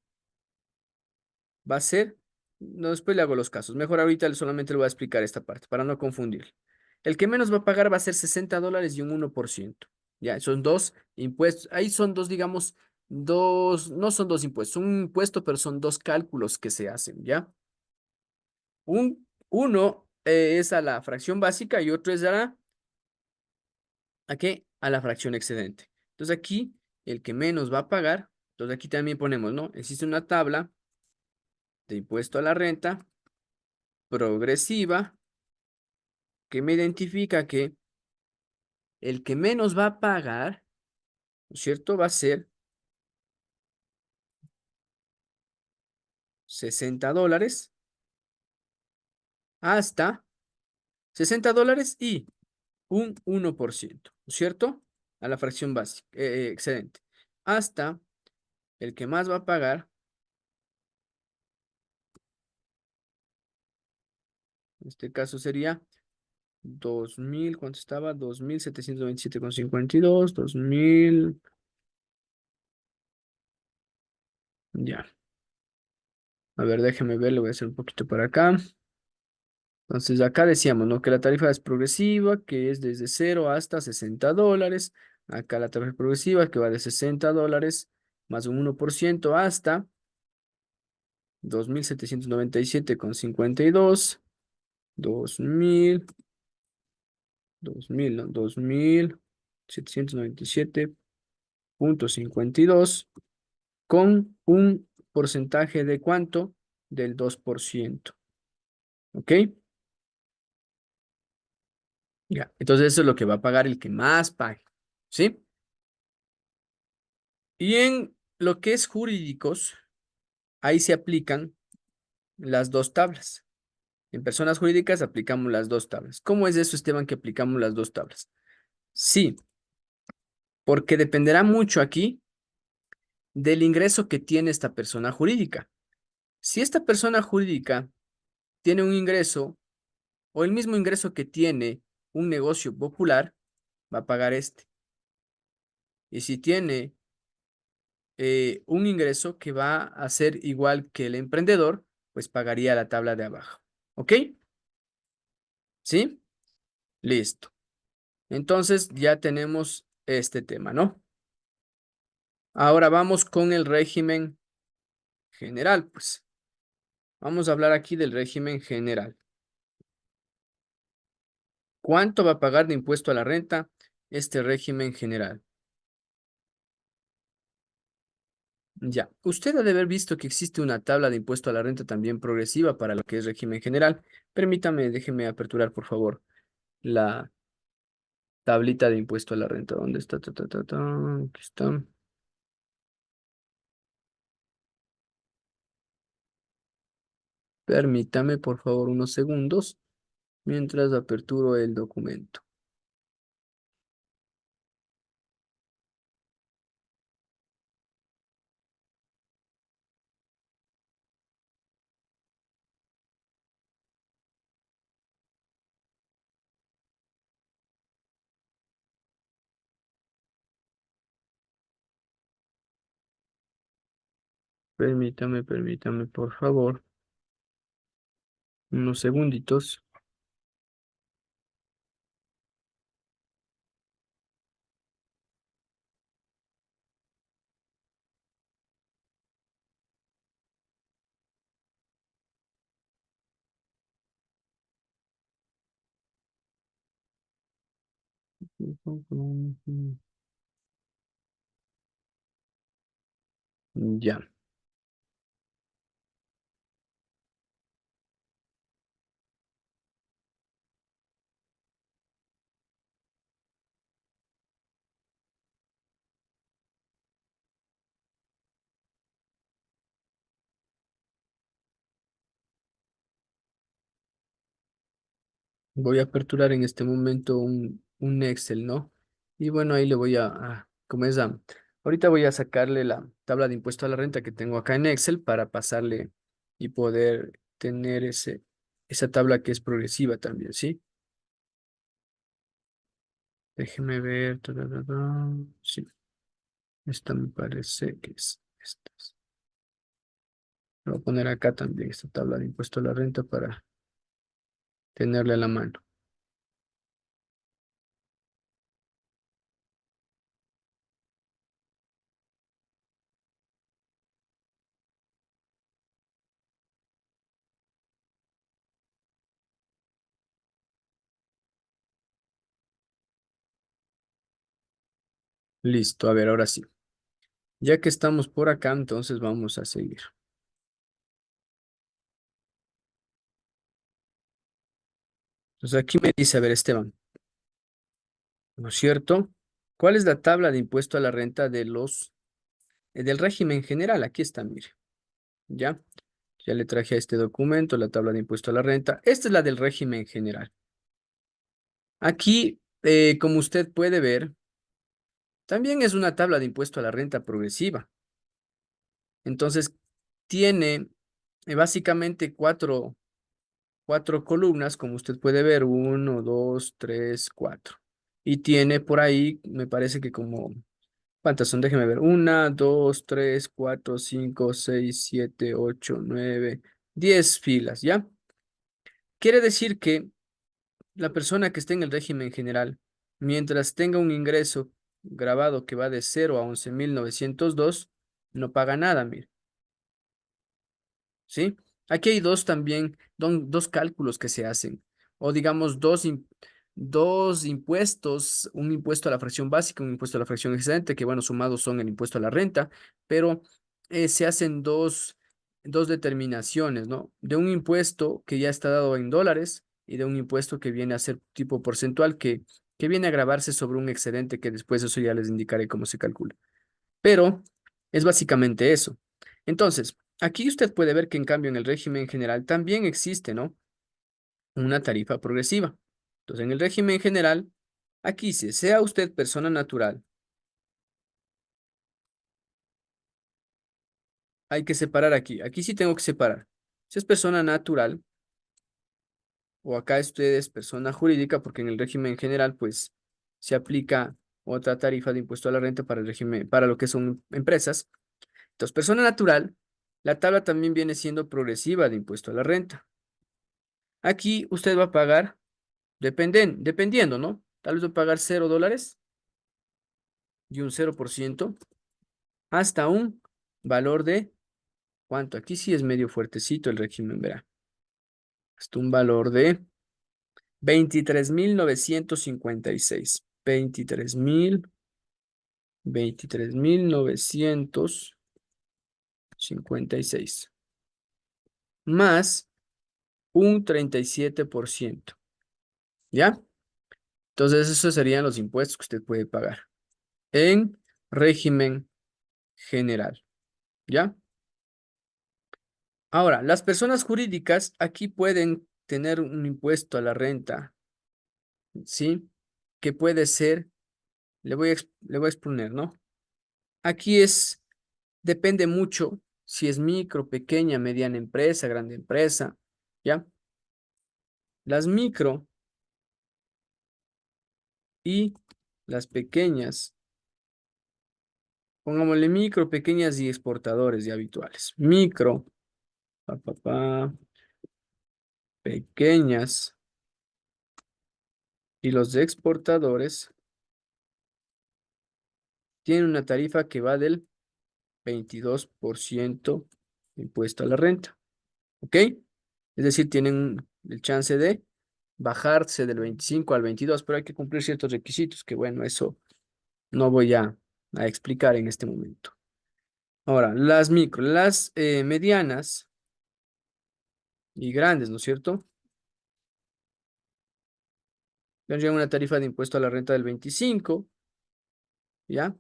va a ser, no, después le hago los casos. Mejor ahorita solamente le voy a explicar esta parte para no confundir. El que menos va a pagar va a ser $60 y un 1%. Ya, son dos impuestos. Ahí son dos, digamos, dos, no son dos impuestos, un impuesto, pero son dos cálculos que se hacen, ¿ya? Uno es a la fracción básica y otro es ¿a qué? A la fracción excedente. Entonces aquí, el que menos va a pagar, entonces aquí también ponemos, ¿no? Existe una tabla de impuesto a la renta progresiva que me identifica que el que menos va a pagar, ¿no es cierto? Va a ser $60 hasta $60 y un 1%, ¿no es cierto? A la fracción básica, excedente. Hasta el que más va a pagar, en este caso sería 2000, ¿cuánto estaba? 2727,52, 2000, ya. A ver, déjeme ver, le voy a hacer un poquito para acá. Entonces, acá decíamos, ¿no? Que la tarifa es progresiva, que es desde 0 hasta $60. Acá la tarifa progresiva, que va de $60 más un 1% hasta 2797,52, 2000, 2000, ¿no? 2797,52, con un porcentaje de ¿cuánto? Del 2%. ¿Ok? Ya. Entonces, eso es lo que va a pagar el que más pague. ¿Sí? Y en lo que es jurídicos, ahí se aplican las dos tablas. En personas jurídicas aplicamos las dos tablas. ¿Cómo es eso, Esteban, que aplicamos las dos tablas? Sí, porque dependerá mucho aquí del ingreso que tiene esta persona jurídica. Si esta persona jurídica tiene un ingreso o el mismo ingreso que tiene un negocio popular, va a pagar este. Y si tiene un ingreso que va a ser igual que el emprendedor, pues pagaría la tabla de abajo. ¿Ok? ¿Sí? Listo. Entonces ya tenemos este tema, ¿no? Ahora vamos con el régimen general, pues. Vamos a hablar aquí del régimen general. ¿Cuánto va a pagar de impuesto a la renta este régimen general? Ya, usted ha de haber visto que existe una tabla de impuesto a la renta también progresiva para lo que es régimen general. Permítame, déjeme aperturar, por favor, la tablita de impuesto a la renta. ¿Dónde está? Aquí está. Permítame, por favor, unos segundos mientras aperturo el documento. Permítame, por favor, unos segunditos. Ya, voy a aperturar en este momento un Excel, ¿no? Y bueno, ahí le voy a, ¿cómo es? Ahorita voy a sacarle la tabla de impuesto a la renta que tengo acá en Excel para pasarle y poder tener esa tabla que es progresiva también, ¿sí? Déjeme ver. Sí, esta me parece que es esta. Voy a poner acá también esta tabla de impuesto a la renta para tenerle a la mano. Listo, a ver, ahora sí. Ya que estamos por acá, entonces vamos a seguir. Entonces aquí me dice, a ver, Esteban, ¿no es cierto? ¿Cuál es la tabla de impuesto a la renta del régimen general? Aquí está, mire, ¿ya? Ya le traje a este documento la tabla de impuesto a la renta. Esta es la del régimen general. Aquí, como usted puede ver, también es una tabla de impuesto a la renta progresiva. Entonces, tiene básicamente cuatro columnas, como usted puede ver, uno, dos, tres, cuatro. Y tiene por ahí, me parece que como, ¿cuántas son? Déjeme ver, una, dos, tres, cuatro, cinco, seis, siete, ocho, nueve, 10 filas, ¿ya? Quiere decir que la persona que esté en el régimen general, mientras tenga un ingreso grabado que va de 0 a 11.902, no paga nada, mire. ¿Sí? Aquí hay dos también, dos cálculos que se hacen, o digamos dos impuestos, un impuesto a la fracción básica, un impuesto a la fracción excedente, que bueno, sumados son el impuesto a la renta, pero se hacen dos determinaciones, ¿no? De un impuesto que ya está dado en dólares y de un impuesto que viene a ser tipo porcentual, que viene a grabarse sobre un excedente, que después eso ya les indicaré cómo se calcula. Pero es básicamente eso. Entonces, aquí usted puede ver que en cambio en el régimen general también existe, ¿no? Una tarifa progresiva. Entonces, en el régimen general, aquí si sea usted persona natural, hay que separar aquí. Aquí sí tengo que separar. Si es persona natural o acá usted es persona jurídica, porque en el régimen general, pues, se aplica otra tarifa de impuesto a la renta para el régimen, para lo que son empresas. Entonces, persona natural, la tabla también viene siendo progresiva de impuesto a la renta. Aquí usted va a pagar, dependiendo, ¿no? Tal vez va a pagar $0 y un 0% hasta un valor de, ¿cuánto? Aquí sí es medio fuertecito el régimen, verá. Hasta un valor de 23.956. 23.956. Más un 37%. ¿Ya? Entonces, esos serían los impuestos que usted puede pagar en régimen general. ¿Ya? Ahora, las personas jurídicas aquí pueden tener un impuesto a la renta, ¿sí? Que puede ser, le voy a exponer, ¿no? Aquí depende mucho si es micro, pequeña, mediana empresa, grande empresa, ¿ya? Las micro y las pequeñas, pongámosle micro, pequeñas y exportadores y habituales. Micro, pa, pa, pa, pequeñas y los exportadores tienen una tarifa que va del 22% de impuesto a la renta, ¿ok? Es decir, tienen el chance de bajarse del 25 al 22, pero hay que cumplir ciertos requisitos que, bueno, eso no voy a explicar en este momento. Ahora, las micro, las medianas y grandes, ¿no es cierto? Tendrían una tarifa de impuesto a la renta del 25, ¿ya?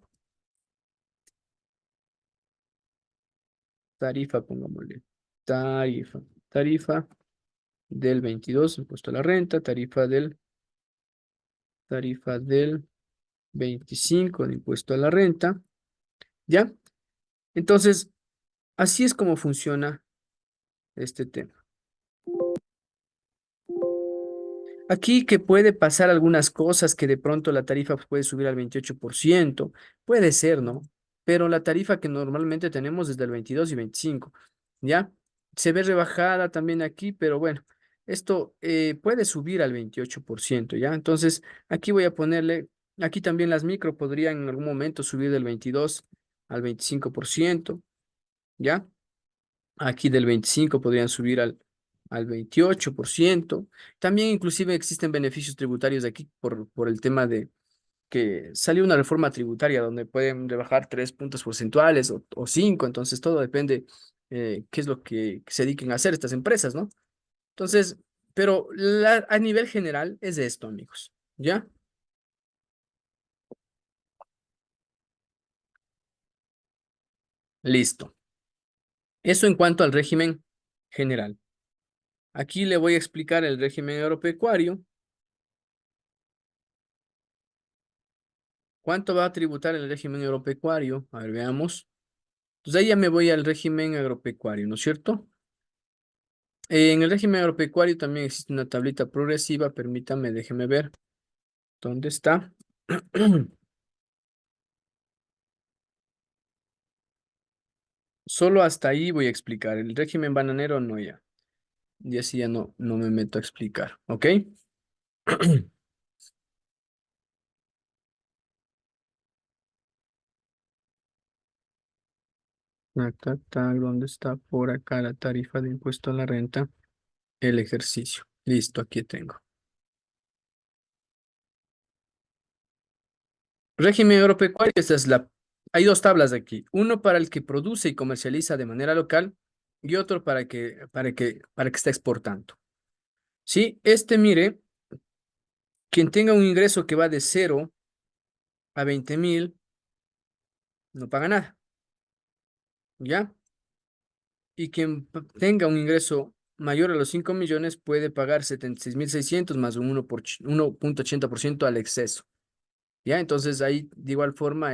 Tarifa, pongámosle. Tarifa del 22, impuesto a la renta, tarifa del 25 de impuesto a la renta. ¿Ya? Entonces, así es como funciona este tema. Aquí que puede pasar algunas cosas que de pronto la tarifa puede subir al 28%, puede ser, ¿no? Pero la tarifa que normalmente tenemos es del 22 y 25, ¿ya? Se ve rebajada también aquí, pero bueno, esto puede subir al 28%, ¿ya? Entonces, aquí voy a ponerle, aquí también las micro podrían en algún momento subir del 22 al 25%, ¿ya? Aquí del 25 podrían subir al 28%. También inclusive existen beneficios tributarios aquí por el tema de que salió una reforma tributaria donde pueden rebajar 3 puntos porcentuales o 5. Entonces todo depende qué es lo que se dediquen a hacer estas empresas, ¿no? Entonces, pero a nivel general es esto, amigos. ¿Ya? Listo. Eso en cuanto al régimen general. Aquí le voy a explicar el régimen agropecuario. ¿Cuánto va a tributar el régimen agropecuario? A ver, veamos. Entonces ahí ya me voy al régimen agropecuario, ¿no es cierto? En el régimen agropecuario también existe una tablita progresiva, permítame, déjeme ver dónde está. Solo hasta ahí voy a explicar. El régimen bananero no ya. Y así ya no me meto a explicar, ¿ok? Acá, tac, ¿dónde está? Por acá la tarifa de impuesto a la renta. El ejercicio. Listo, aquí tengo. Régimen agropecuario, esta es la... Hay dos tablas aquí. Uno para el que produce y comercializa de manera local y otro para que está exportando. Sí, mire, quien tenga un ingreso que va de 0 a 20.000, no paga nada, ¿ya? Y quien tenga un ingreso mayor a los 5 millones puede pagar 76.600 más un 1,80% al exceso, ¿ya? Entonces ahí de igual forma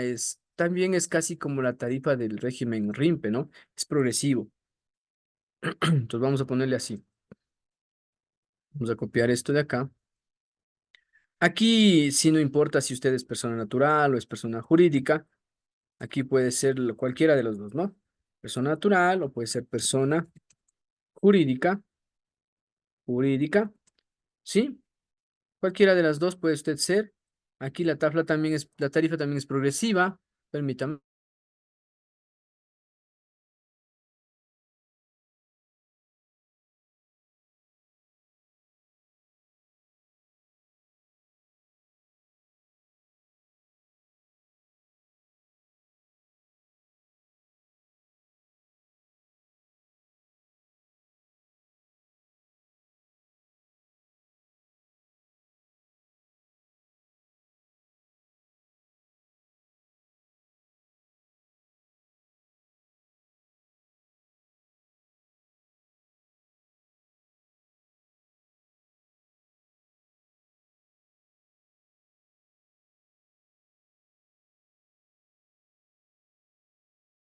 también es casi como la tarifa del régimen RIMPE, ¿no? Es progresivo. Entonces vamos a ponerle así. Vamos a copiar esto de acá. Aquí sí no importa si usted es persona natural o es persona jurídica. Aquí puede ser cualquiera de los dos, ¿no? Persona natural o puede ser persona jurídica, jurídica, ¿sí? Cualquiera de las dos puede usted ser. Aquí la tarifa también es progresiva. Permítame.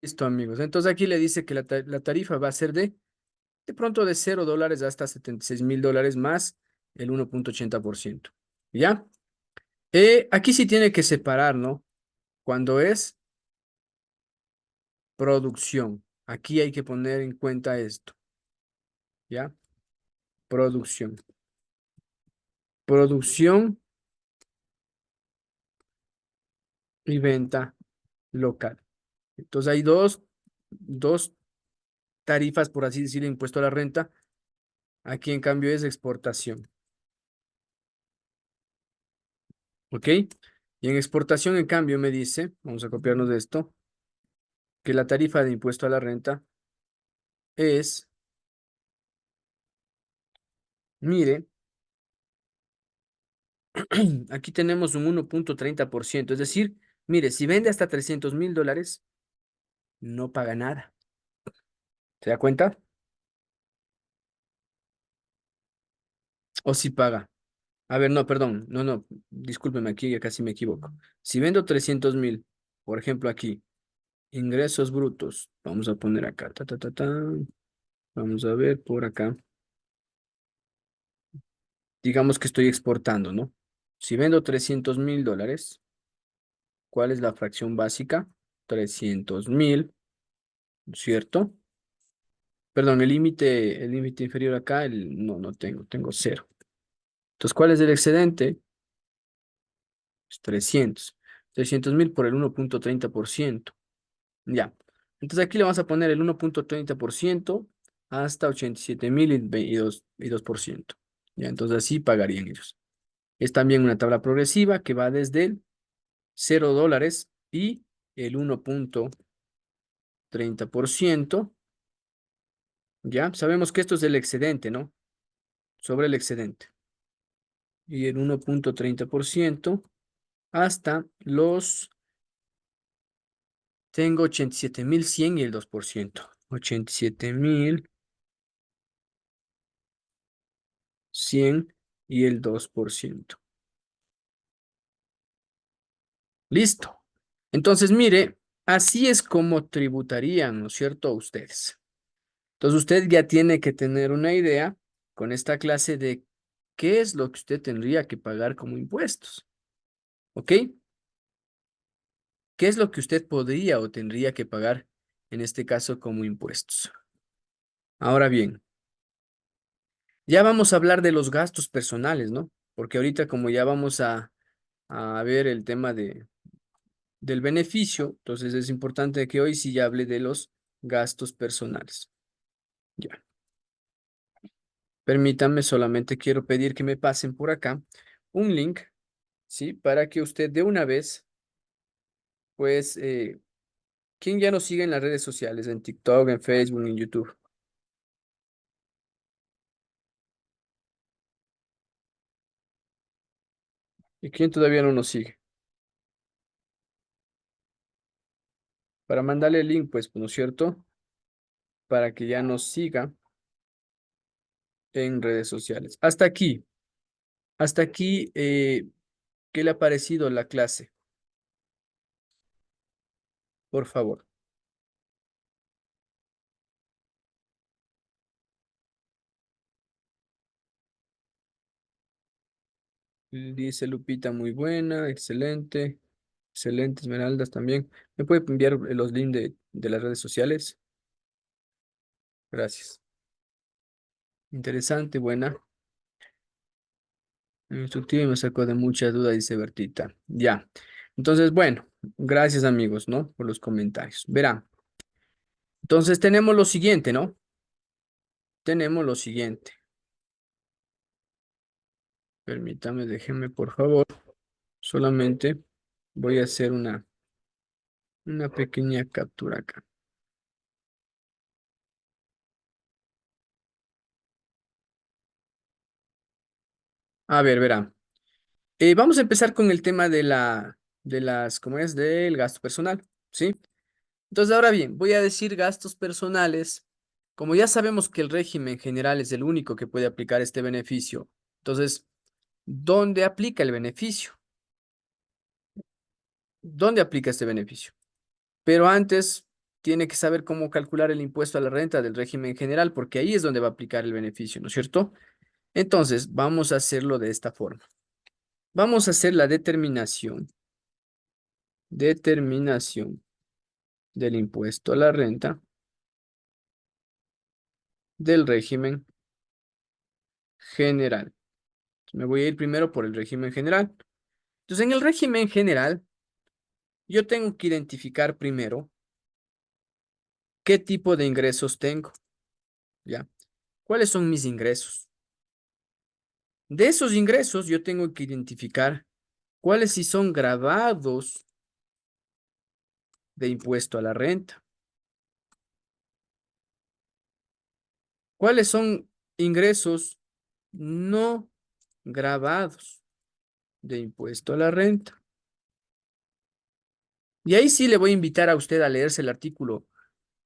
Listo, amigos. Entonces aquí le dice que la tarifa va a ser de pronto de $0 hasta 76.000 más el 1,80%. ¿Ya? Aquí sí tiene que separar, ¿no? Cuando es producción. Aquí hay que poner en cuenta esto, ¿ya? Producción. Producción y venta local. Entonces hay dos tarifas, por así decirlo, impuesto a la renta. Aquí en cambio es exportación, ¿ok? Y en exportación, en cambio, me dice, vamos a copiarnos de esto, que la tarifa de impuesto a la renta es, mire, aquí tenemos un 1,30%. Es decir, mire, si vende hasta $300.000, no paga nada. ¿Se da cuenta? O si paga. A ver, no, perdón, no, discúlpeme, aquí ya casi me equivoco. Si vendo 300.000, por ejemplo, aquí, Ingresos brutos. Vamos a poner acá. Ta, ta, ta, ta. Vamos a ver por acá. Digamos que estoy exportando, ¿no? Si vendo $300,000, ¿cuál es la fracción básica? 300,000, ¿cierto? Perdón, el límite inferior acá, no tengo cero. Entonces, ¿cuál es el excedente? Es 300,000 por el 1,30%. Ya. Entonces aquí le vamos a poner el 1,30% hasta 87,000 y 2%. Ya, entonces así pagarían ellos. Es también una tabla progresiva que va desde el $0 y el 1,30%. Ya, sabemos que esto es el excedente, ¿no? Sobre el excedente. Y el 1,30% hasta tengo 87,100 y el 2%. 87,100 y el 2%. Listo. Entonces, mire, así es como tributarían, ¿no es cierto?, ustedes. Entonces, usted ya tiene que tener una idea con esta clase de qué es lo que usted tendría que pagar como impuestos. ¿Ok? ¿Qué es lo que usted podría o tendría que pagar en este caso como impuestos? Ahora bien, ya vamos a hablar de los gastos personales, ¿no? Porque ahorita como ya vamos a ver el tema del beneficio, entonces es importante que hoy sí ya hable de los gastos personales. Ya. Permítanme, solamente quiero pedir que me pasen por acá un link, ¿sí? Para que usted de una vez, pues, ¿quién ya nos sigue en las redes sociales? En TikTok, en Facebook, en YouTube. ¿Y quién todavía no nos sigue? Para mandarle el link, pues, ¿no es cierto? Para que ya nos siga en redes sociales. Hasta aquí, ¿qué le ha parecido la clase? Por favor. Dice Lupita, muy buena, excelente, excelente, Esmeraldas también. ¿Me puede enviar los links de las redes sociales? Gracias. Interesante, buena. Instructiva y me sacó de mucha duda, dice Bertita. Ya. Entonces, bueno, gracias amigos, ¿no? Por los comentarios. Verán. Entonces tenemos lo siguiente, ¿no? Tenemos lo siguiente. Permítame, déjenme, por favor. Solamente voy a hacer una pequeña captura acá. A ver, verán. Vamos a empezar con el tema ¿cómo es? Del gasto personal, ¿sí? Entonces, ahora bien, voy a decir gastos personales. Como ya sabemos que el régimen general es el único que puede aplicar este beneficio, entonces, ¿dónde aplica el beneficio? ¿Dónde aplica este beneficio? Pero antes tiene que saber cómo calcular el impuesto a la renta del régimen general, porque ahí es donde va a aplicar el beneficio, ¿no es cierto? Entonces, vamos a hacerlo de esta forma. Vamos a hacer la determinación del impuesto a la renta del régimen general. Me voy a ir primero por el régimen general. Entonces, en el régimen general, yo tengo que identificar primero qué tipo de ingresos tengo, ¿ya? ¿Cuáles son mis ingresos? De esos ingresos, yo tengo que identificar cuáles sí son gravados de impuesto a la renta. ¿Cuáles son ingresos no gravados de impuesto a la renta? Y ahí sí le voy a invitar a usted a leerse el artículo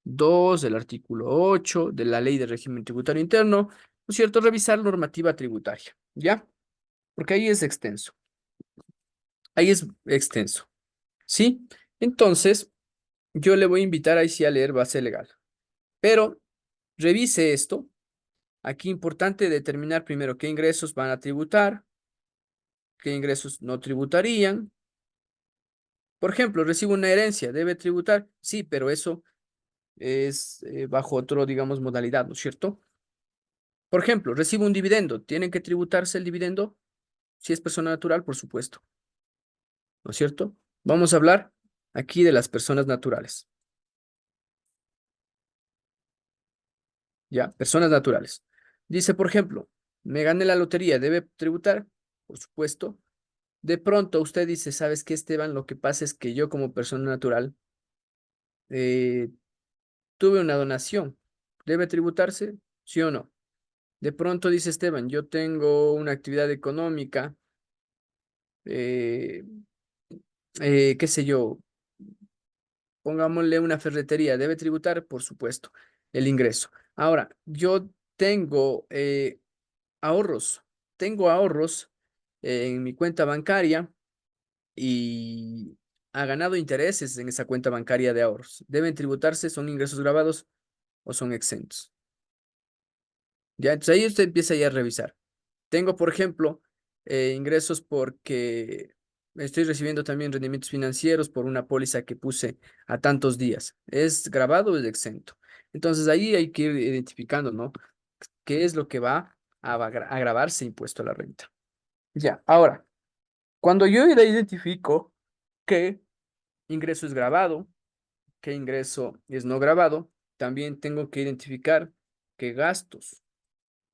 2 del artículo 8 de la Ley de Régimen Tributario Interno, ¿no es cierto? Revisar normativa tributaria, ¿ya? Porque ahí es extenso, ¿sí? Entonces, yo le voy a invitar ahí sí a leer base legal. Pero revise esto. Aquí importante determinar primero qué ingresos van a tributar, qué ingresos no tributarían. Por ejemplo, recibo una herencia, ¿debe tributar? Sí, pero eso es bajo otro, digamos, modalidad, ¿no es cierto? Por ejemplo, recibo un dividendo, ¿tienen que tributarse el dividendo? Si es persona natural, por supuesto, ¿no es cierto? Vamos a hablar aquí de las personas naturales, ¿ya? Personas naturales. Dice, por ejemplo, me gané la lotería, ¿debe tributar? Por supuesto. De pronto usted dice, ¿sabes qué, Esteban? Lo que pasa es que yo como persona natural eh, tuve una donación. ¿Debe tributarse? ¿Sí o no? De pronto dice Esteban, yo tengo una actividad económica, eh, qué sé yo, pongámosle una ferretería, ¿debe tributar? Por supuesto, el ingreso. Ahora, yo tengo ahorros, tengo ahorros en mi cuenta bancaria y ha ganado intereses en esa cuenta bancaria de ahorros. ¿Deben tributarse? ¿Son ingresos grabados o son exentos? Ya, entonces ahí usted empieza ya a revisar. Tengo, por ejemplo, ingresos porque estoy recibiendo también rendimientos financieros por una póliza que puse a tantos días. ¿Es grabado o es exento? Entonces ahí hay que ir identificando, ¿no? ¿Qué es lo que va a grabarse impuesto a la renta? Ya, ahora, cuando yo ya identifico qué ingreso es grabado, qué ingreso es no grabado, también tengo que identificar qué gastos.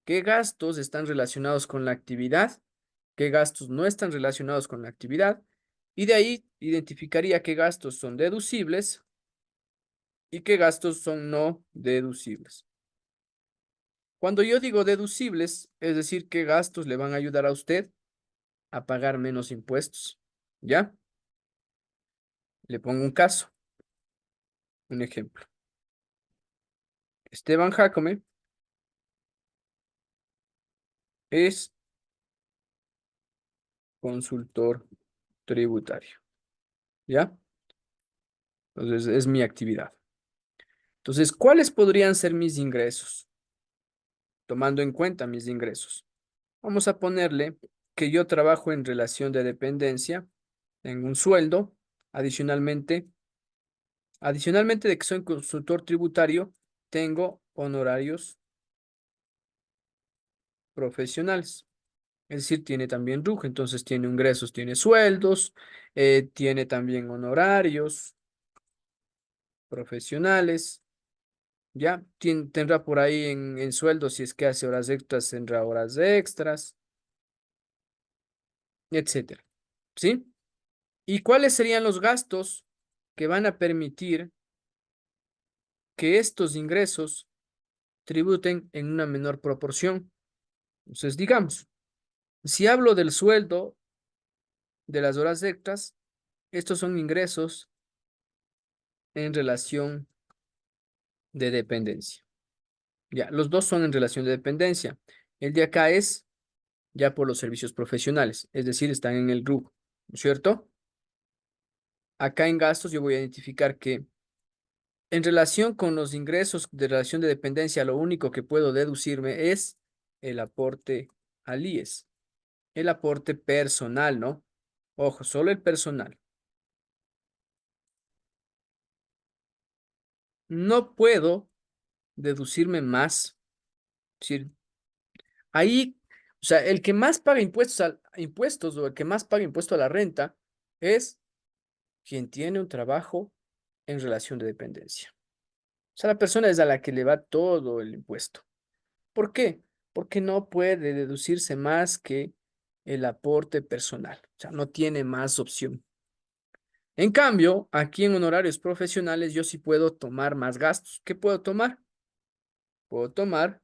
¿Qué gastos están relacionados con la actividad? ¿Qué gastos no están relacionados con la actividad? Y de ahí identificaría qué gastos son deducibles y qué gastos son no deducibles. Cuando yo digo deducibles, es decir, qué gastos le van a ayudar a usted a pagar menos impuestos. ¿Ya? Le pongo un caso, un ejemplo. Esteban Jacome es consultor tributario. ¿Ya? Entonces, es mi actividad. Entonces, ¿cuáles podrían ser mis ingresos? Tomando en cuenta mis ingresos. Vamos a ponerle que yo trabajo en relación de dependencia, en un sueldo, adicionalmente, adicionalmente de que soy consultor tributario, tengo honorarios profesionales. Es decir, tiene también RUJ, entonces tiene ingresos, tiene sueldos, tiene también honorarios profesionales, ¿ya? Tendrá por ahí en sueldos, si es que hace horas extras, tendrá horas extras, etcétera. ¿Sí? ¿Y cuáles serían los gastos que van a permitir que estos ingresos tributen en una menor proporción? Entonces, digamos, si hablo del sueldo, de las horas extras, estos son ingresos en relación de dependencia. Ya, los dos son en relación de dependencia. El de acá es ya por los servicios profesionales, es decir, están en el RUC, ¿no es cierto? Acá en gastos yo voy a identificar que en relación con los ingresos de relación de dependencia, lo único que puedo deducirme es el aporte al IES, el aporte personal, ¿no? Ojo, solo el personal. No puedo deducirme más. Es decir, ahí, o sea, el que más paga impuestos, impuestos o el que más paga impuesto a la renta es quien tiene un trabajo en relación de dependencia. O sea, la persona es a la que le va todo el impuesto. ¿Por qué? Porque no puede deducirse más que el aporte personal. O sea, no tiene más opción. En cambio, aquí en honorarios profesionales yo sí puedo tomar más gastos. ¿Qué puedo tomar? Puedo tomar,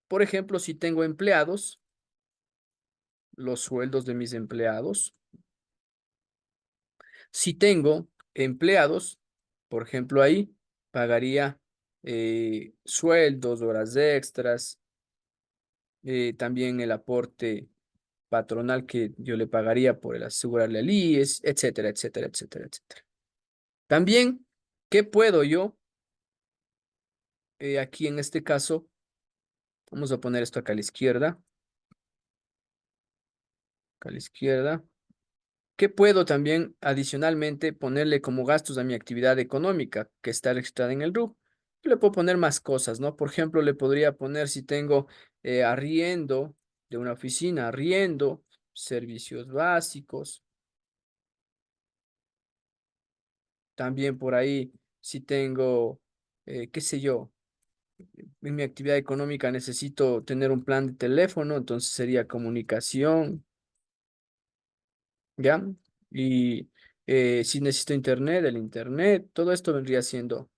por ejemplo, si tengo empleados, los sueldos de mis empleados. Si tengo empleados, por ejemplo, ahí pagaría sueldos, horas extras, también el aporte patronal que yo le pagaría por el asegurarle al IES, etcétera, etcétera, etcétera, etcétera. También ¿Qué puedo yo? Aquí en este caso, vamos a poner esto acá a la izquierda. ¿Qué puedo también adicionalmente ponerle como gastos a mi actividad económica que está registrada en el RUC? Le puedo poner más cosas, ¿no? Por ejemplo, le podría poner si tengo arriendo de una oficina, arriendo, servicios básicos, también por ahí si tengo, qué sé yo, en mi actividad económica necesito tener un plan de teléfono, entonces sería comunicación, ¿ya? Y si necesito internet, el internet, todo esto vendría siendo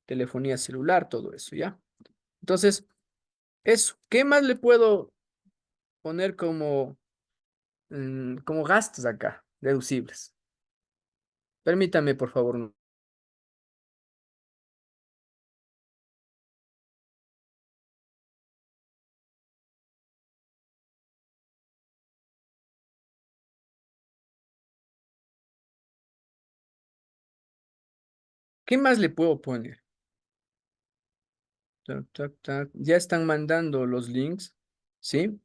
telefonía celular, todo eso, ¿ya? Entonces, eso, ¿qué más le puedo poner como, como gastos acá, deducibles? Permítame, por favor. ¿Qué más le puedo poner? Tac, tac, tac. Ya están mandando los links, ¿sí?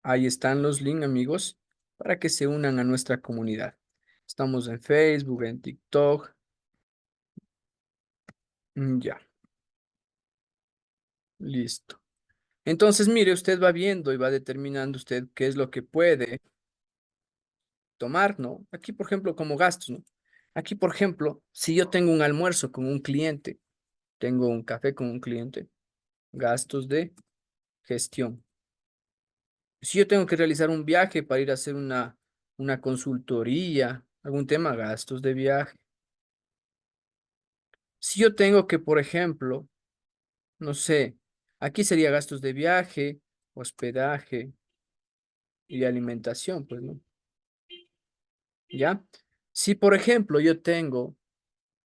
Ahí están los links, amigos, para que se unan a nuestra comunidad. Estamos en Facebook, en TikTok. Ya, listo. Entonces, mire, usted va viendo y va determinando usted qué es lo que puede tomar, ¿no? Aquí, por ejemplo, como gastos, ¿no? Aquí, por ejemplo, si yo tengo un almuerzo con un cliente, tengo un café con un cliente, gastos de gestión. Si yo tengo que realizar un viaje para ir a hacer una consultoría, algún tema, gastos de viaje. Si yo tengo que, por ejemplo, no sé, aquí sería gastos de viaje, hospedaje y alimentación, pues, ¿no? ¿Ya? Si, por ejemplo, yo tengo,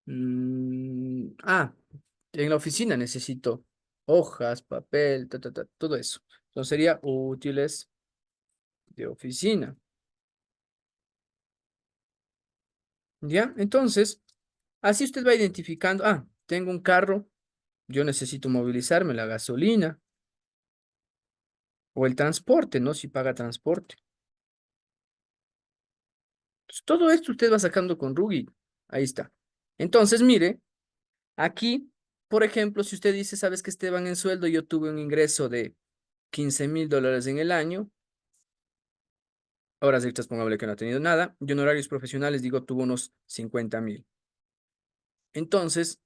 en la oficina necesito hojas, papel, todo eso. Entonces sería útiles de oficina. ¿Ya? Entonces, así usted va identificando, tengo un carro, yo necesito movilizarme, la gasolina o el transporte, ¿no? Si paga transporte. Entonces, todo esto usted va sacando con Rugi. Ahí está. Entonces, mire, aquí, por ejemplo, si usted dice, sabes que Esteban, en sueldo yo tuve un ingreso de $15,000 en el año, horas extras pongable que no ha tenido nada, yo en horarios profesionales digo tuvo unos 50,000. Entonces,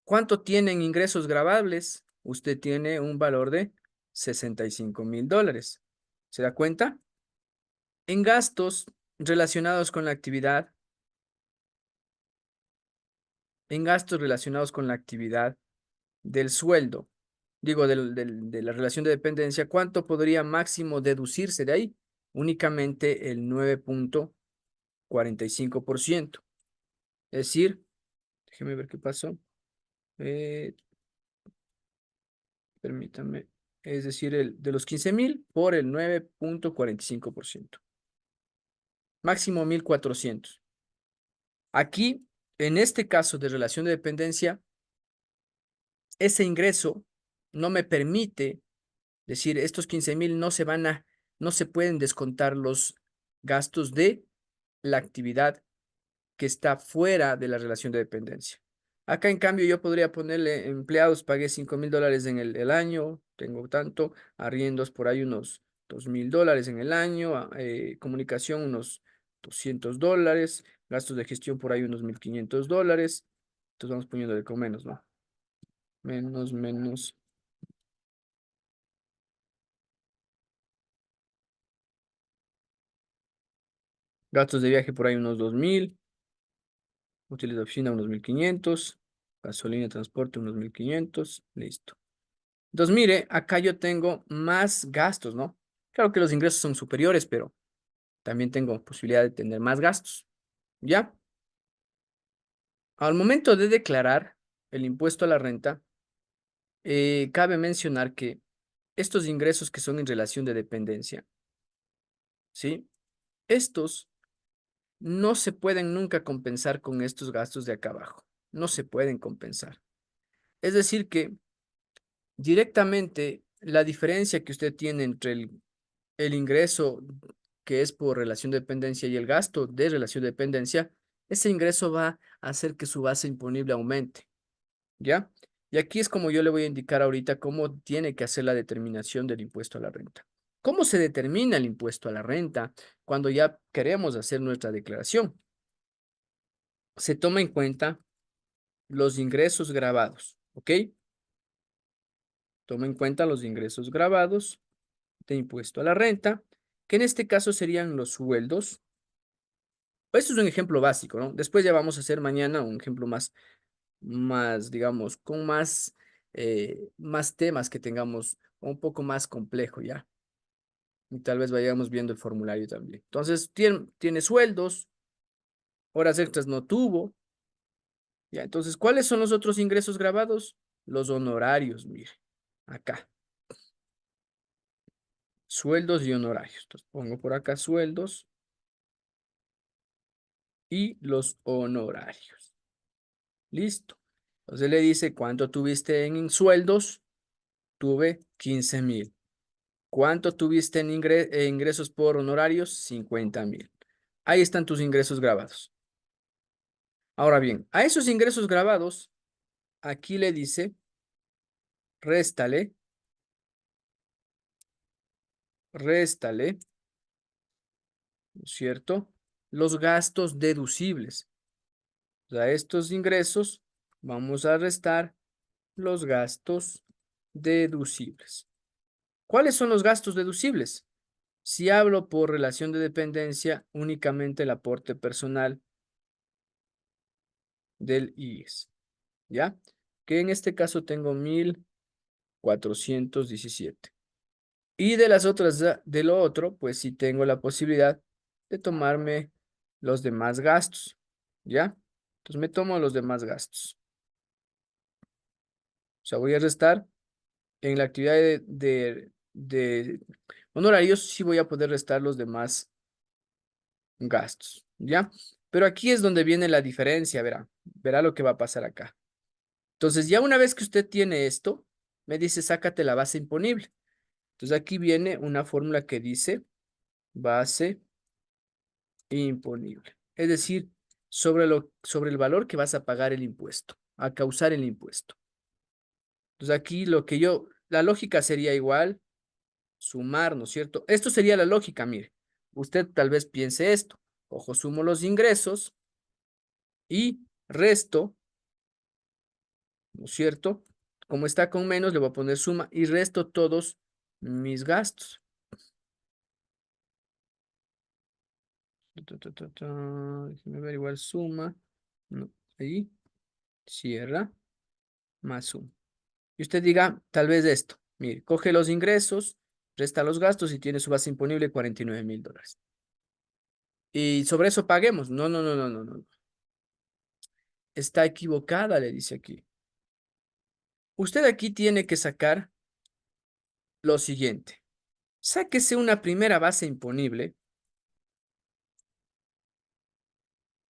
¿cuánto tienen ingresos grabables? Usted tiene un valor de $65,000. ¿Se da cuenta? En gastos relacionados con la actividad, en gastos relacionados con la actividad del sueldo, digo, de la relación de dependencia, ¿cuánto podría máximo deducirse de ahí? Únicamente el 9,45%. Es decir, déjeme ver qué pasó. Eh, Permítame. Es decir, de los 15,000 por el 9,45%. Máximo 1,400. Aquí, en este caso de relación de dependencia, ese ingreso no me permite decir, estos 15,000 no se pueden descontar los gastos de la actividad que está fuera de la relación de dependencia. Acá, en cambio, yo podría ponerle empleados, pagué $5,000 en el año, tengo tanto, arriendos por ahí unos $2,000 en el año, comunicación unos $200, gastos de gestión por ahí unos $1,500. Entonces vamos poniéndole con menos, ¿no? Menos. Gastos de viaje por ahí unos 2,000, útiles de oficina unos 1,500, gasolina y transporte unos 1,500, listo. Entonces, mire, acá yo tengo más gastos, ¿no? Claro que los ingresos son superiores, pero también tengo posibilidad de tener más gastos, ¿ya? Al momento de declarar el impuesto a la renta, cabe mencionar que estos ingresos que son en relación de dependencia, ¿sí? Estos no se pueden nunca compensar con estos gastos de acá abajo. no se pueden compensar. Es decir que directamente la diferencia que usted tiene entre el ingreso que es por relación de dependencia y el gasto de relación de dependencia, ese ingreso va a hacer que su base imponible aumente, ¿ya? Y aquí es como yo le voy a indicar ahorita cómo tiene que hacer la determinación del impuesto a la renta. ¿Cómo se determina el impuesto a la renta cuando ya queremos hacer nuestra declaración? Se toma en cuenta los ingresos grabados, ¿ok? Toma en cuenta los ingresos grabados de impuesto a la renta, que en este caso serían los sueldos. Esto es un ejemplo básico, ¿no? Después ya vamos a hacer mañana un ejemplo más, digamos, con más temas que tengamos un poco más complejo ya. Y tal vez vayamos viendo el formulario también. Entonces, tiene sueldos, horas extras no tuvo. Ya, entonces, ¿cuáles son los otros ingresos grabados? Los honorarios, mire, acá. Sueldos y honorarios. Entonces, pongo por acá sueldos y los honorarios. Listo. Entonces le dice, ¿cuánto tuviste en sueldos? Tuve 15,000. ¿Cuánto tuviste en ingresos por honorarios? 50,000. Ahí están tus ingresos grabados. Ahora bien, a esos ingresos grabados, aquí le dice, réstale, réstale, ¿no es cierto? Los gastos deducibles. O sea, estos ingresos, vamos a restar los gastos deducibles. ¿Cuáles son los gastos deducibles? Si hablo por relación de dependencia, únicamente el aporte personal del IES, ¿ya? Que en este caso tengo 1,417. Y de las otras, de lo otro, pues sí tengo la posibilidad de tomarme los demás gastos, ¿ya? Entonces me tomo los demás gastos. O sea, voy a restar en la actividad de honorarios, sí voy a poder restar los demás gastos, ¿ya? Pero aquí es donde viene la diferencia, verá lo que va a pasar acá. Entonces, ya una vez que usted tiene esto, me dice, sácate la base imponible. Entonces, aquí viene una fórmula que dice base imponible. Es decir, sobre el valor que vas a pagar el impuesto, a causar el impuesto. Entonces, aquí la lógica sería igual, sumar, ¿no es cierto? Esto sería la lógica, mire. Usted tal vez piense esto. Ojo, sumo los ingresos y resto, ¿no es cierto? Como está con menos, le voy a poner suma y resto todos mis gastos. Déjeme ver, igual suma. No, ahí, cierra, más suma. Y usted diga, tal vez esto. Mire, coge los ingresos, resta los gastos y tiene su base imponible $49,000. Y sobre eso paguemos. No, no, no, no, no, no. Está equivocada, le dice aquí. Usted aquí tiene que sacar lo siguiente. Sáquese una primera base imponible.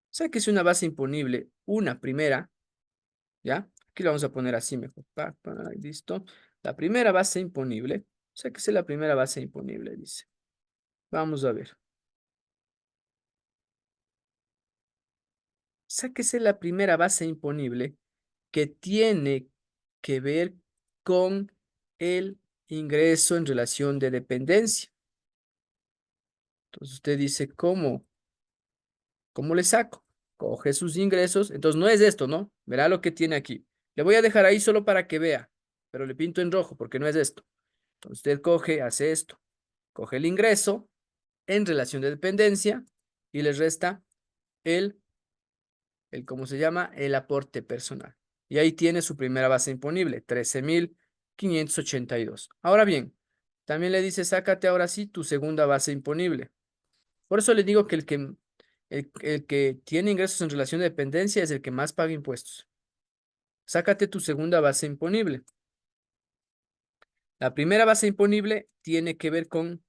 Sáquese una base imponible, una primera, ¿ya? Aquí lo vamos a poner así mejor. Listo. La primera base imponible. Sáquese la primera base imponible, dice. Vamos a ver. Sáquese la primera base imponible que tiene que ver con el ingreso en relación de dependencia. Entonces usted dice, ¿cómo? ¿Cómo le saco? Coge sus ingresos. Entonces no es esto, ¿no? Verá lo que tiene aquí. Le voy a dejar ahí solo para que vea, pero le pinto en rojo porque no es esto. Entonces usted coge, hace esto. Coge el ingreso en relación de dependencia y le resta el ¿cómo se llama? El aporte personal. Y ahí tiene su primera base imponible, 13,582. Ahora bien, también le dice, sácate ahora sí tu segunda base imponible. Por eso le digo que el que tiene ingresos en relación de dependencia es el que más paga impuestos. Sácate tu segunda base imponible. La primera base imponible tiene que ver con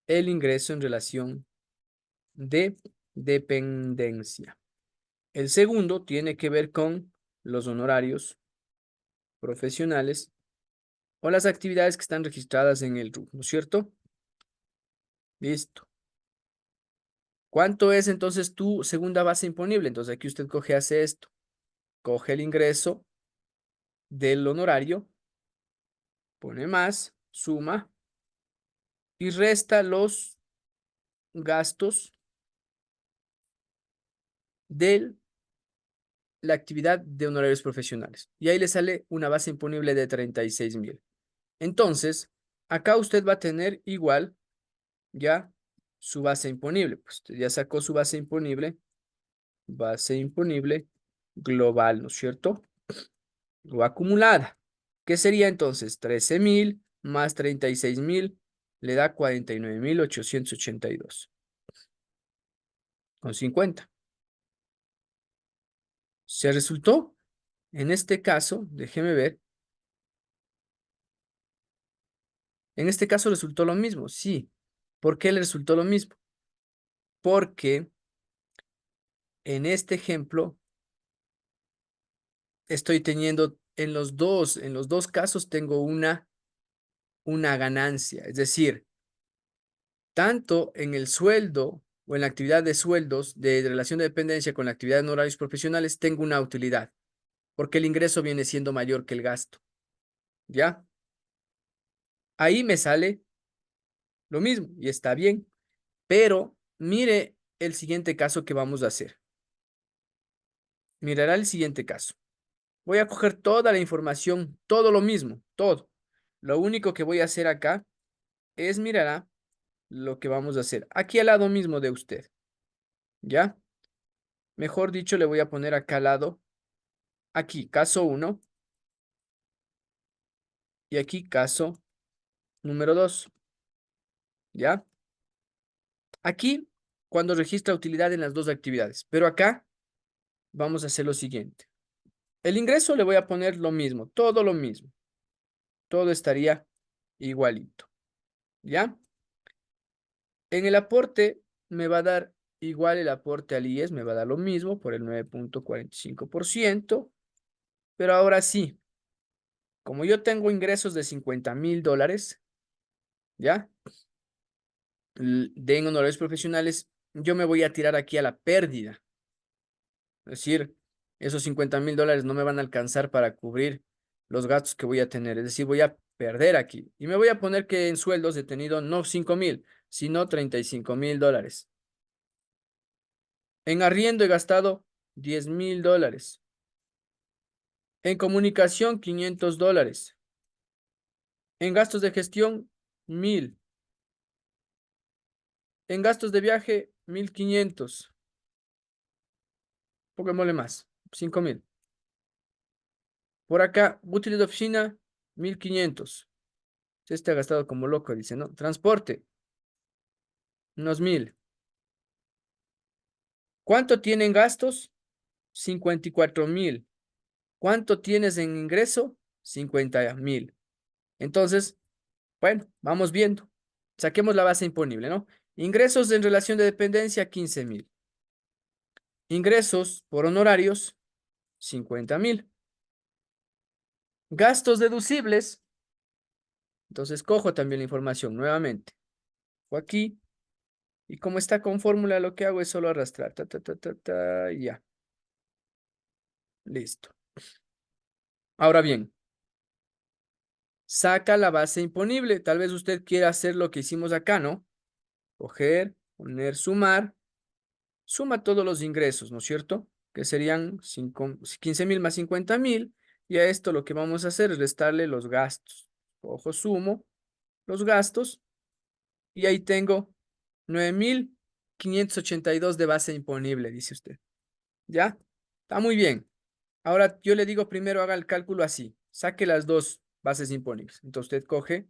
el ingreso en relación de dependencia. El segundo tiene que ver con los honorarios profesionales o las actividades que están registradas en el RUC, ¿no es cierto? Listo. ¿Cuánto es entonces tu segunda base imponible? Entonces aquí usted hace esto. Coge el ingreso del honorario, pone más, suma y resta los gastos de la actividad de honorarios profesionales. Y ahí le sale una base imponible de 36.000. Entonces, acá usted va a tener igual ya su base imponible. Pues usted ya sacó su base imponible global, ¿no es cierto? O acumulada. ¿Qué sería entonces? 13.000 más 36.000 le da 49.882 con 50. ¿Se resultó? En este caso, déjeme ver. En este caso resultó lo mismo, sí. ¿Por qué le resultó lo mismo? Porque en este ejemplo estoy teniendo en los dos casos tengo una ganancia. Es decir, tanto en el sueldo o en la actividad de sueldos de relación de dependencia con la actividad en horarios profesionales tengo una utilidad, porque el ingreso viene siendo mayor que el gasto. ¿Ya? Ahí me sale lo mismo y está bien, pero mire el siguiente caso que vamos a hacer. Mirará el siguiente caso. Voy a coger toda la información, todo lo mismo, todo. Lo único que voy a hacer acá es mirará lo que vamos a hacer. Aquí al lado mismo de usted, ¿ya? Mejor dicho, le voy a poner acá al lado, aquí, caso 1, y aquí, caso número 2, ¿ya? Aquí, cuando registra utilidad en las dos actividades, pero acá vamos a hacer lo siguiente. El ingreso le voy a poner lo mismo, todo lo mismo. Todo estaría igualito, ¿ya? En el aporte me va a dar igual el aporte al IES, me va a dar lo mismo por el 9.45%, pero ahora sí, como yo tengo ingresos de $50.000, ¿ya? De en honorarios profesionales, yo me voy a tirar aquí a la pérdida. Es decir, esos $50.000 no me van a alcanzar para cubrir los gastos que voy a tener. Es decir, voy a perder aquí. Y me voy a poner que en sueldos he tenido no 5.000, sino $35.000. En arriendo he gastado $10.000. En comunicación, $500. En gastos de gestión, 1.000. En gastos de viaje, 1.500. Pongámosle más, 5.000. Por acá, útiles de oficina, 1.500. Este ha gastado como loco, dice, ¿no? Transporte, unos 1.000. ¿Cuánto tienen gastos? 54.000. ¿Cuánto tienes en ingreso? 50.000. Entonces, bueno, vamos viendo. Saquemos la base imponible, ¿no? Ingresos en relación de dependencia, 15.000. Ingresos por honorarios, 50.000. Gastos deducibles. Entonces, cojo también la información nuevamente. O aquí. Y como está con fórmula, lo que hago es solo arrastrar. Ta, ta, ta, ta, ta, y ya. Listo. Ahora bien, saca la base imponible. Tal vez usted quiera hacer lo que hicimos acá, ¿no? Coger, poner, sumar. Suma todos los ingresos, ¿no es cierto? Que serían 15.000 más 50.000. Y a esto lo que vamos a hacer es restarle los gastos. Ojo, sumo los gastos. Y ahí tengo 9.582 de base imponible, dice usted. ¿Ya? Está muy bien. Ahora yo le digo primero haga el cálculo así. Saque las dos bases imponibles. Entonces usted coge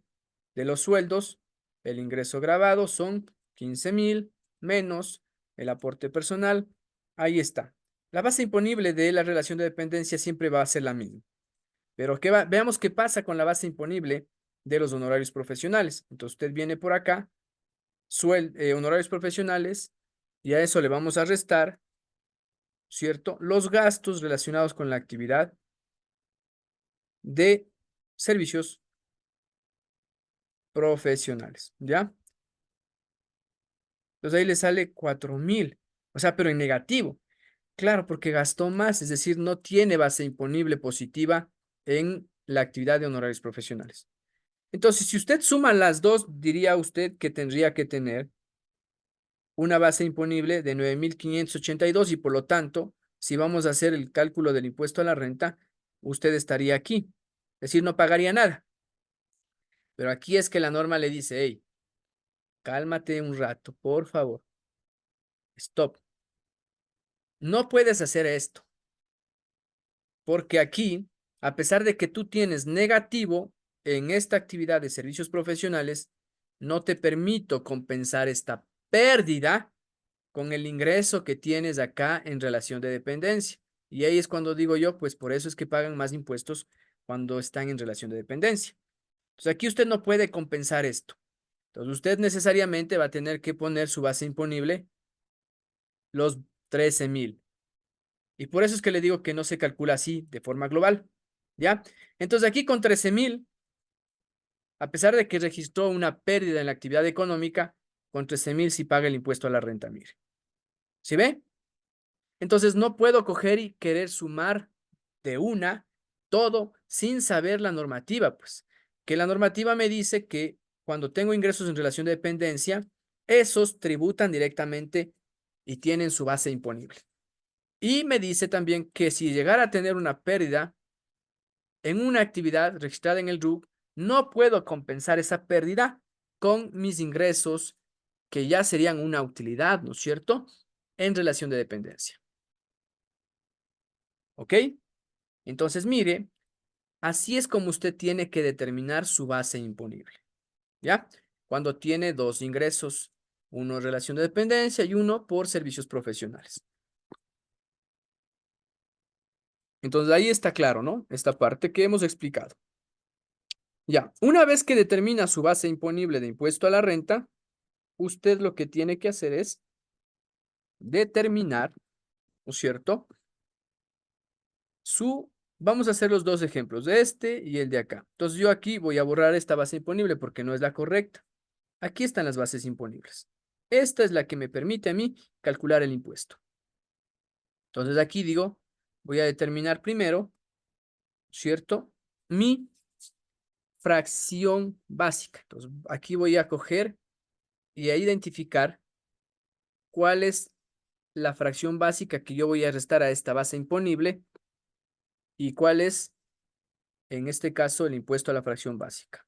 de los sueldos, el ingreso grabado son 15.000 menos el aporte personal. Ahí está. La base imponible de la relación de dependencia siempre va a ser la misma. Pero veamos qué pasa con la base imponible de los honorarios profesionales. Entonces usted viene por acá, honorarios profesionales, y a eso le vamos a restar ¿cierto? Los gastos relacionados con la actividad de servicios profesionales, ¿ya? Entonces ahí le sale 4.000, o sea, pero en negativo. Claro, porque gastó más, es decir, no tiene base imponible positiva en la actividad de honorarios profesionales. Entonces, si usted suma las dos, diría usted que tendría que tener una base imponible de 9.582 y por lo tanto, si vamos a hacer el cálculo del impuesto a la renta, usted estaría aquí. Es decir, no pagaría nada. Pero aquí es que la norma le dice, hey, cálmate un rato, por favor. Stop. No puedes hacer esto, porque aquí, a pesar de que tú tienes negativo en esta actividad de servicios profesionales, no te permito compensar esta pérdida con el ingreso que tienes acá en relación de dependencia. Y ahí es cuando digo yo, pues por eso es que pagan más impuestos cuando están en relación de dependencia. Entonces aquí usted no puede compensar esto. Entonces usted necesariamente va a tener que poner su base imponible los 13.000. Y por eso es que le digo que no se calcula así de forma global. ¿Ya? Entonces aquí con 13.000, a pesar de que registró una pérdida en la actividad económica, con 13.000 sí paga el impuesto a la renta, mire. ¿Sí ve? Entonces no puedo coger y querer sumar de una todo sin saber la normativa, pues. Que la normativa me dice que cuando tengo ingresos en relación de dependencia, esos tributan directamente y tienen su base imponible. Y me dice también que si llegara a tener una pérdida en una actividad registrada en el RUC, no puedo compensar esa pérdida con mis ingresos que ya serían una utilidad, ¿no es cierto? En relación de dependencia. ¿Ok? Entonces, mire, así es como usted tiene que determinar su base imponible, ¿ya? Cuando tiene dos ingresos, uno en relación de dependencia y uno por servicios profesionales. Entonces, ahí está claro, ¿no? Esta parte que hemos explicado. Ya, una vez que determina su base imponible de impuesto a la renta, usted lo que tiene que hacer es determinar, ¿no es cierto? Vamos a hacer los dos ejemplos, de este y el de acá. Entonces, yo aquí voy a borrar esta base imponible porque no es la correcta. Aquí están las bases imponibles. Esta es la que me permite a mí calcular el impuesto. Entonces aquí digo, voy a determinar primero, ¿cierto? Mi fracción básica. Entonces aquí voy a coger y a identificar cuál es la fracción básica que yo voy a restar a esta base imponible y cuál es, en este caso, el impuesto a la fracción básica.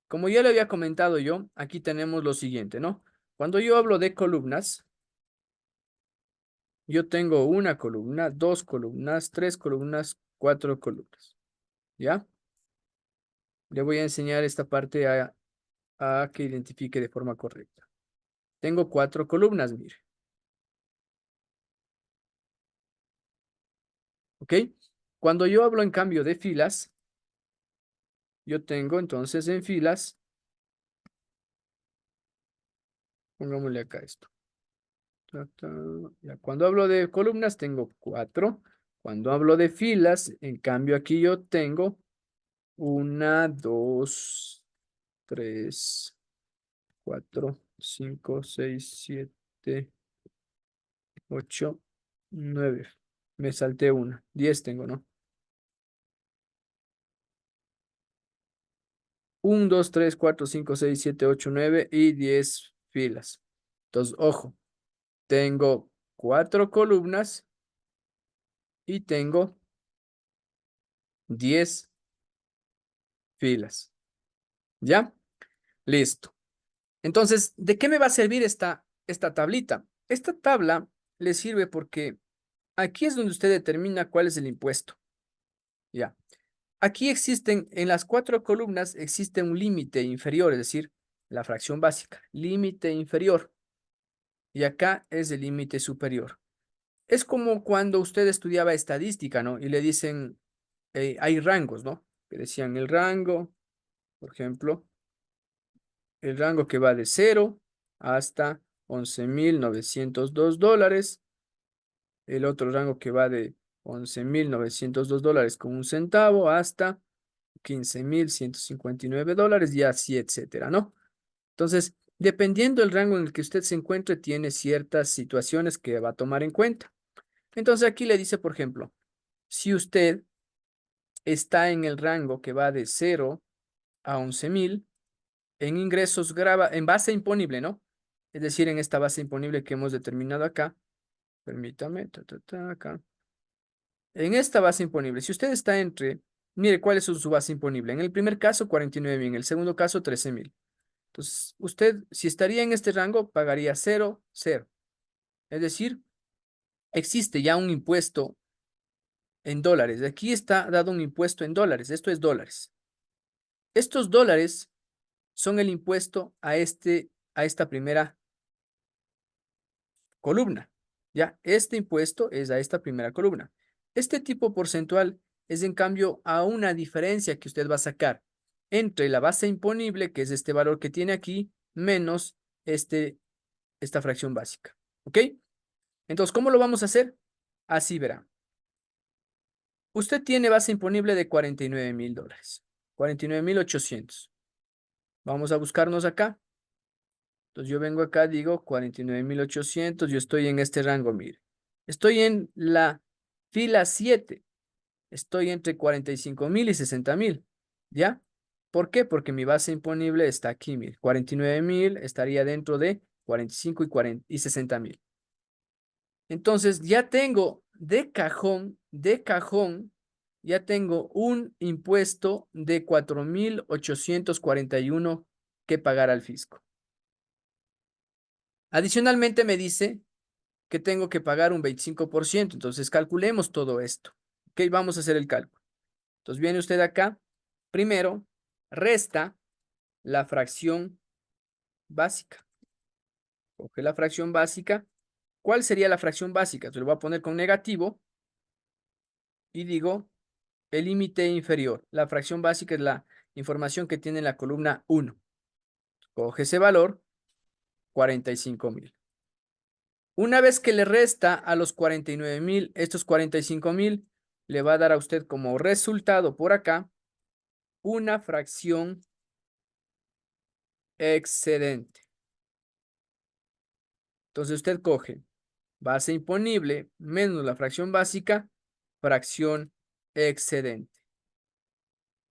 Como ya le había comentado yo, aquí tenemos lo siguiente, ¿no? Cuando yo hablo de columnas, yo tengo una columna, dos columnas, tres columnas, cuatro columnas. ¿Ya? Le voy a enseñar esta parte a que identifique de forma correcta. Tengo cuatro columnas, mire. ¿Ok? Cuando yo hablo en cambio de filas, yo tengo entonces en filas, pongámosle acá esto. Ya, cuando hablo de columnas tengo cuatro. Cuando hablo de filas, en cambio aquí yo tengo una, dos, tres, cuatro, cinco, seis, siete, ocho, nueve. Me salté una. 10 tengo, ¿no? 1, 2, 3, 4, 5, 6, 7, 8, 9 y 10 filas. Entonces, ojo, tengo cuatro columnas y tengo 10 filas. ¿Ya? Listo. Entonces, ¿de qué me va a servir esta tablita? Esta tabla le sirve porque aquí es donde usted determina cuál es el impuesto. ¿Ya? Aquí existen, en las cuatro columnas, existe un límite inferior, es decir, la fracción básica, límite inferior. Y acá es el límite superior. Es como cuando usted estudiaba estadística, ¿no? Y le dicen, hay rangos, ¿no? Que decían el rango, por ejemplo, el rango que va de 0 hasta $11.902. el otro rango que va de $11.902 con un centavo hasta $15.159 y así, etcétera, ¿no? Entonces, dependiendo del rango en el que usted se encuentre, tiene ciertas situaciones que va a tomar en cuenta. Entonces, aquí le dice, por ejemplo, si usted está en el rango que va de 0 a 11.000, en ingresos graba, en base imponible, ¿no? Es decir, en esta base imponible que hemos determinado acá, permítame, acá. En esta base imponible, si usted está entre, mire, ¿cuál es su base imponible? En el primer caso, 49.000, en el segundo caso, 13.000. Entonces, usted, si estaría en este rango, pagaría 0, 0. Es decir, existe ya un impuesto en dólares. Aquí está dado un impuesto en dólares. Esto es dólares. Estos dólares son el impuesto a esta primera columna. ¿Ya? Este impuesto es a esta primera columna. Este tipo porcentual es en cambio a una diferencia que usted va a sacar entre la base imponible, que es este valor que tiene aquí, menos esta fracción básica. ¿Ok? Entonces, ¿cómo lo vamos a hacer? Así verá. Usted tiene base imponible de $49.000. 49.800. Vamos a buscarnos acá. Entonces yo vengo acá, digo 49.800, yo estoy en este rango, mire. Estoy en la fila 7. Estoy entre 45.000 y 60.000. ¿Ya? ¿Por qué? Porque mi base imponible está aquí, mire. 49.000 estaría dentro de 45 y 60.000. Entonces ya tengo de cajón, ya tengo un impuesto de 4.841 que pagar al fisco. Adicionalmente me dice que tengo que pagar un 25%. Entonces calculemos todo esto. Ok, vamos a hacer el cálculo. Entonces viene usted acá. Primero, resta la fracción básica. Coge la fracción básica. ¿Cuál sería la fracción básica? Se lo voy a poner con negativo. Y digo, el límite inferior. La fracción básica es la información que tiene en la columna 1. Coge ese valor, 45.000. Una vez que le resta a los 49.000, estos 45.000, le va a dar a usted como resultado por acá una fracción excedente. Entonces usted coge base imponible menos la fracción básica, fracción excedente.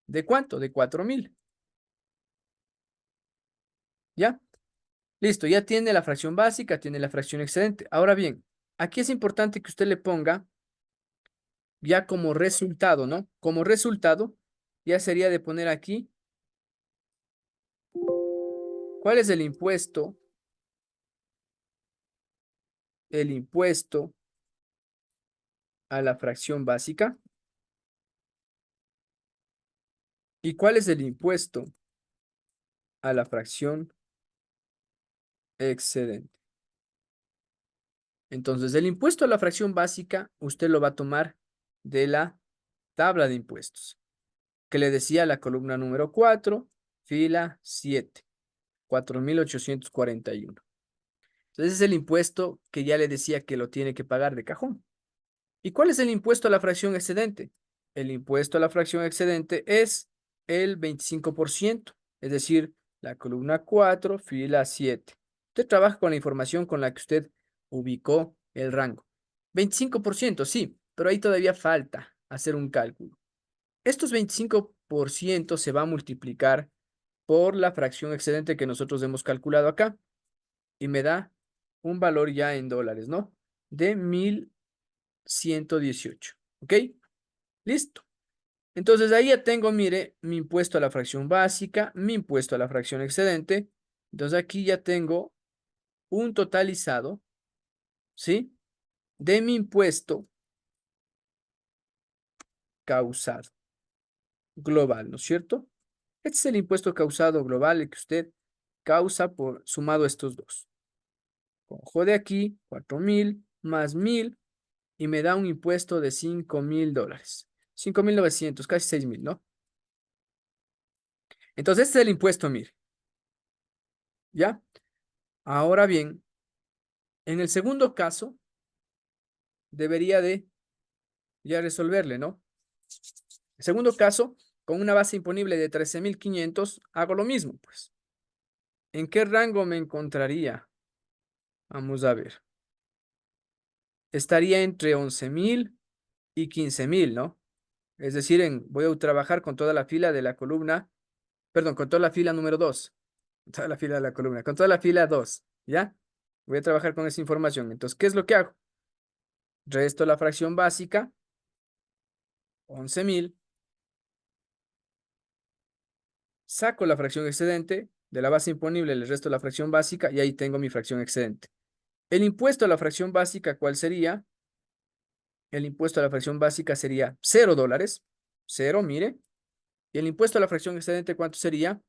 ¿De cuánto? De 4.000. ¿Ya? Listo, ya tiene la fracción básica, tiene la fracción excedente. Ahora bien, aquí es importante que usted le ponga ya como resultado, ¿no? Como resultado, ya sería de poner aquí, ¿cuál es el impuesto? El impuesto a la fracción básica. ¿Y cuál es el impuesto a la fracción excedente? Entonces, el impuesto a la fracción básica, usted lo va a tomar de la tabla de impuestos, que le decía la columna número 4, fila 7, 4.841. Entonces, ese es el impuesto que ya le decía que lo tiene que pagar de cajón. ¿Y cuál es el impuesto a la fracción excedente? El impuesto a la fracción excedente es el 25%, es decir, la columna 4, fila 7. Usted trabaja con la información con la que usted ubicó el rango. 25%, sí, pero ahí todavía falta hacer un cálculo. Estos 25% se va a multiplicar por la fracción excedente que nosotros hemos calculado acá y me da un valor ya en dólares, ¿no? De 1.118. ¿Ok? Listo. Entonces ahí ya tengo, mire, mi impuesto a la fracción básica, mi impuesto a la fracción excedente. Entonces aquí ya tengo un totalizado, ¿sí? De mi impuesto causado global, ¿no es cierto? Este es el impuesto causado global, el que usted causa por sumado estos dos. Cojo de aquí 4.000 más 1.000 y me da un impuesto de $5.000. 5.900, casi 6.000, ¿no? Entonces, este es el impuesto, mire. ¿Ya? Ahora bien, en el segundo caso, debería de ya resolverle, ¿no? El segundo caso, con una base imponible de 13.500, hago lo mismo, pues. ¿En qué rango me encontraría? Vamos a ver. Estaría entre 11.000 y 15.000, ¿no? Es decir, voy a trabajar con toda la fila de la columna, perdón, con toda la fila número 2, toda la fila de la columna, con toda la fila 2, ¿ya? Voy a trabajar con esa información. Entonces, ¿qué es lo que hago? Resto la fracción básica, 11.000, saco la fracción excedente, de la base imponible le resto la fracción básica y ahí tengo mi fracción excedente. El impuesto a la fracción básica, ¿cuál sería? El impuesto a la fracción básica sería $0, 0, mire. Y el impuesto a la fracción excedente, ¿cuánto sería?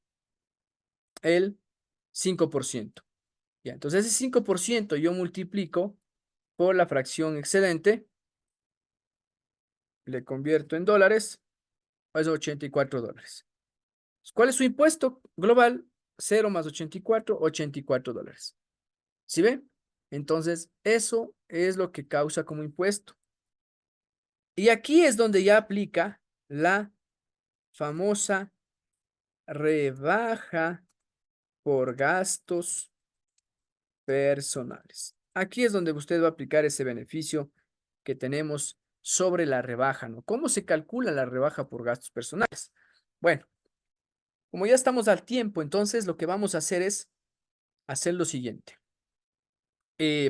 El 5%. Ya, entonces ese 5% yo multiplico por la fracción excedente, le convierto en dólares, es $84. ¿Cuál es su impuesto global? 0 más 84, $84. ¿Sí ve? Entonces, eso es lo que causa como impuesto. Y aquí es donde ya aplica la famosa rebaja por gastos personales. Aquí es donde usted va a aplicar ese beneficio que tenemos sobre la rebaja, ¿no? ¿Cómo se calcula la rebaja por gastos personales? Bueno, como ya estamos al tiempo, entonces lo que vamos a hacer es hacer lo siguiente.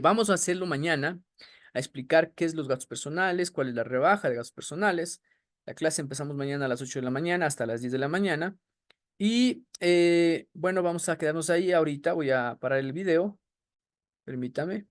Vamos a hacerlo mañana, a explicar qué es los gastos personales, cuál es la rebaja de gastos personales. La clase empezamos mañana a las 8 de la mañana hasta las 10 de la mañana. Y bueno, vamos a quedarnos ahí ahorita. Voy a parar el video. Permítame.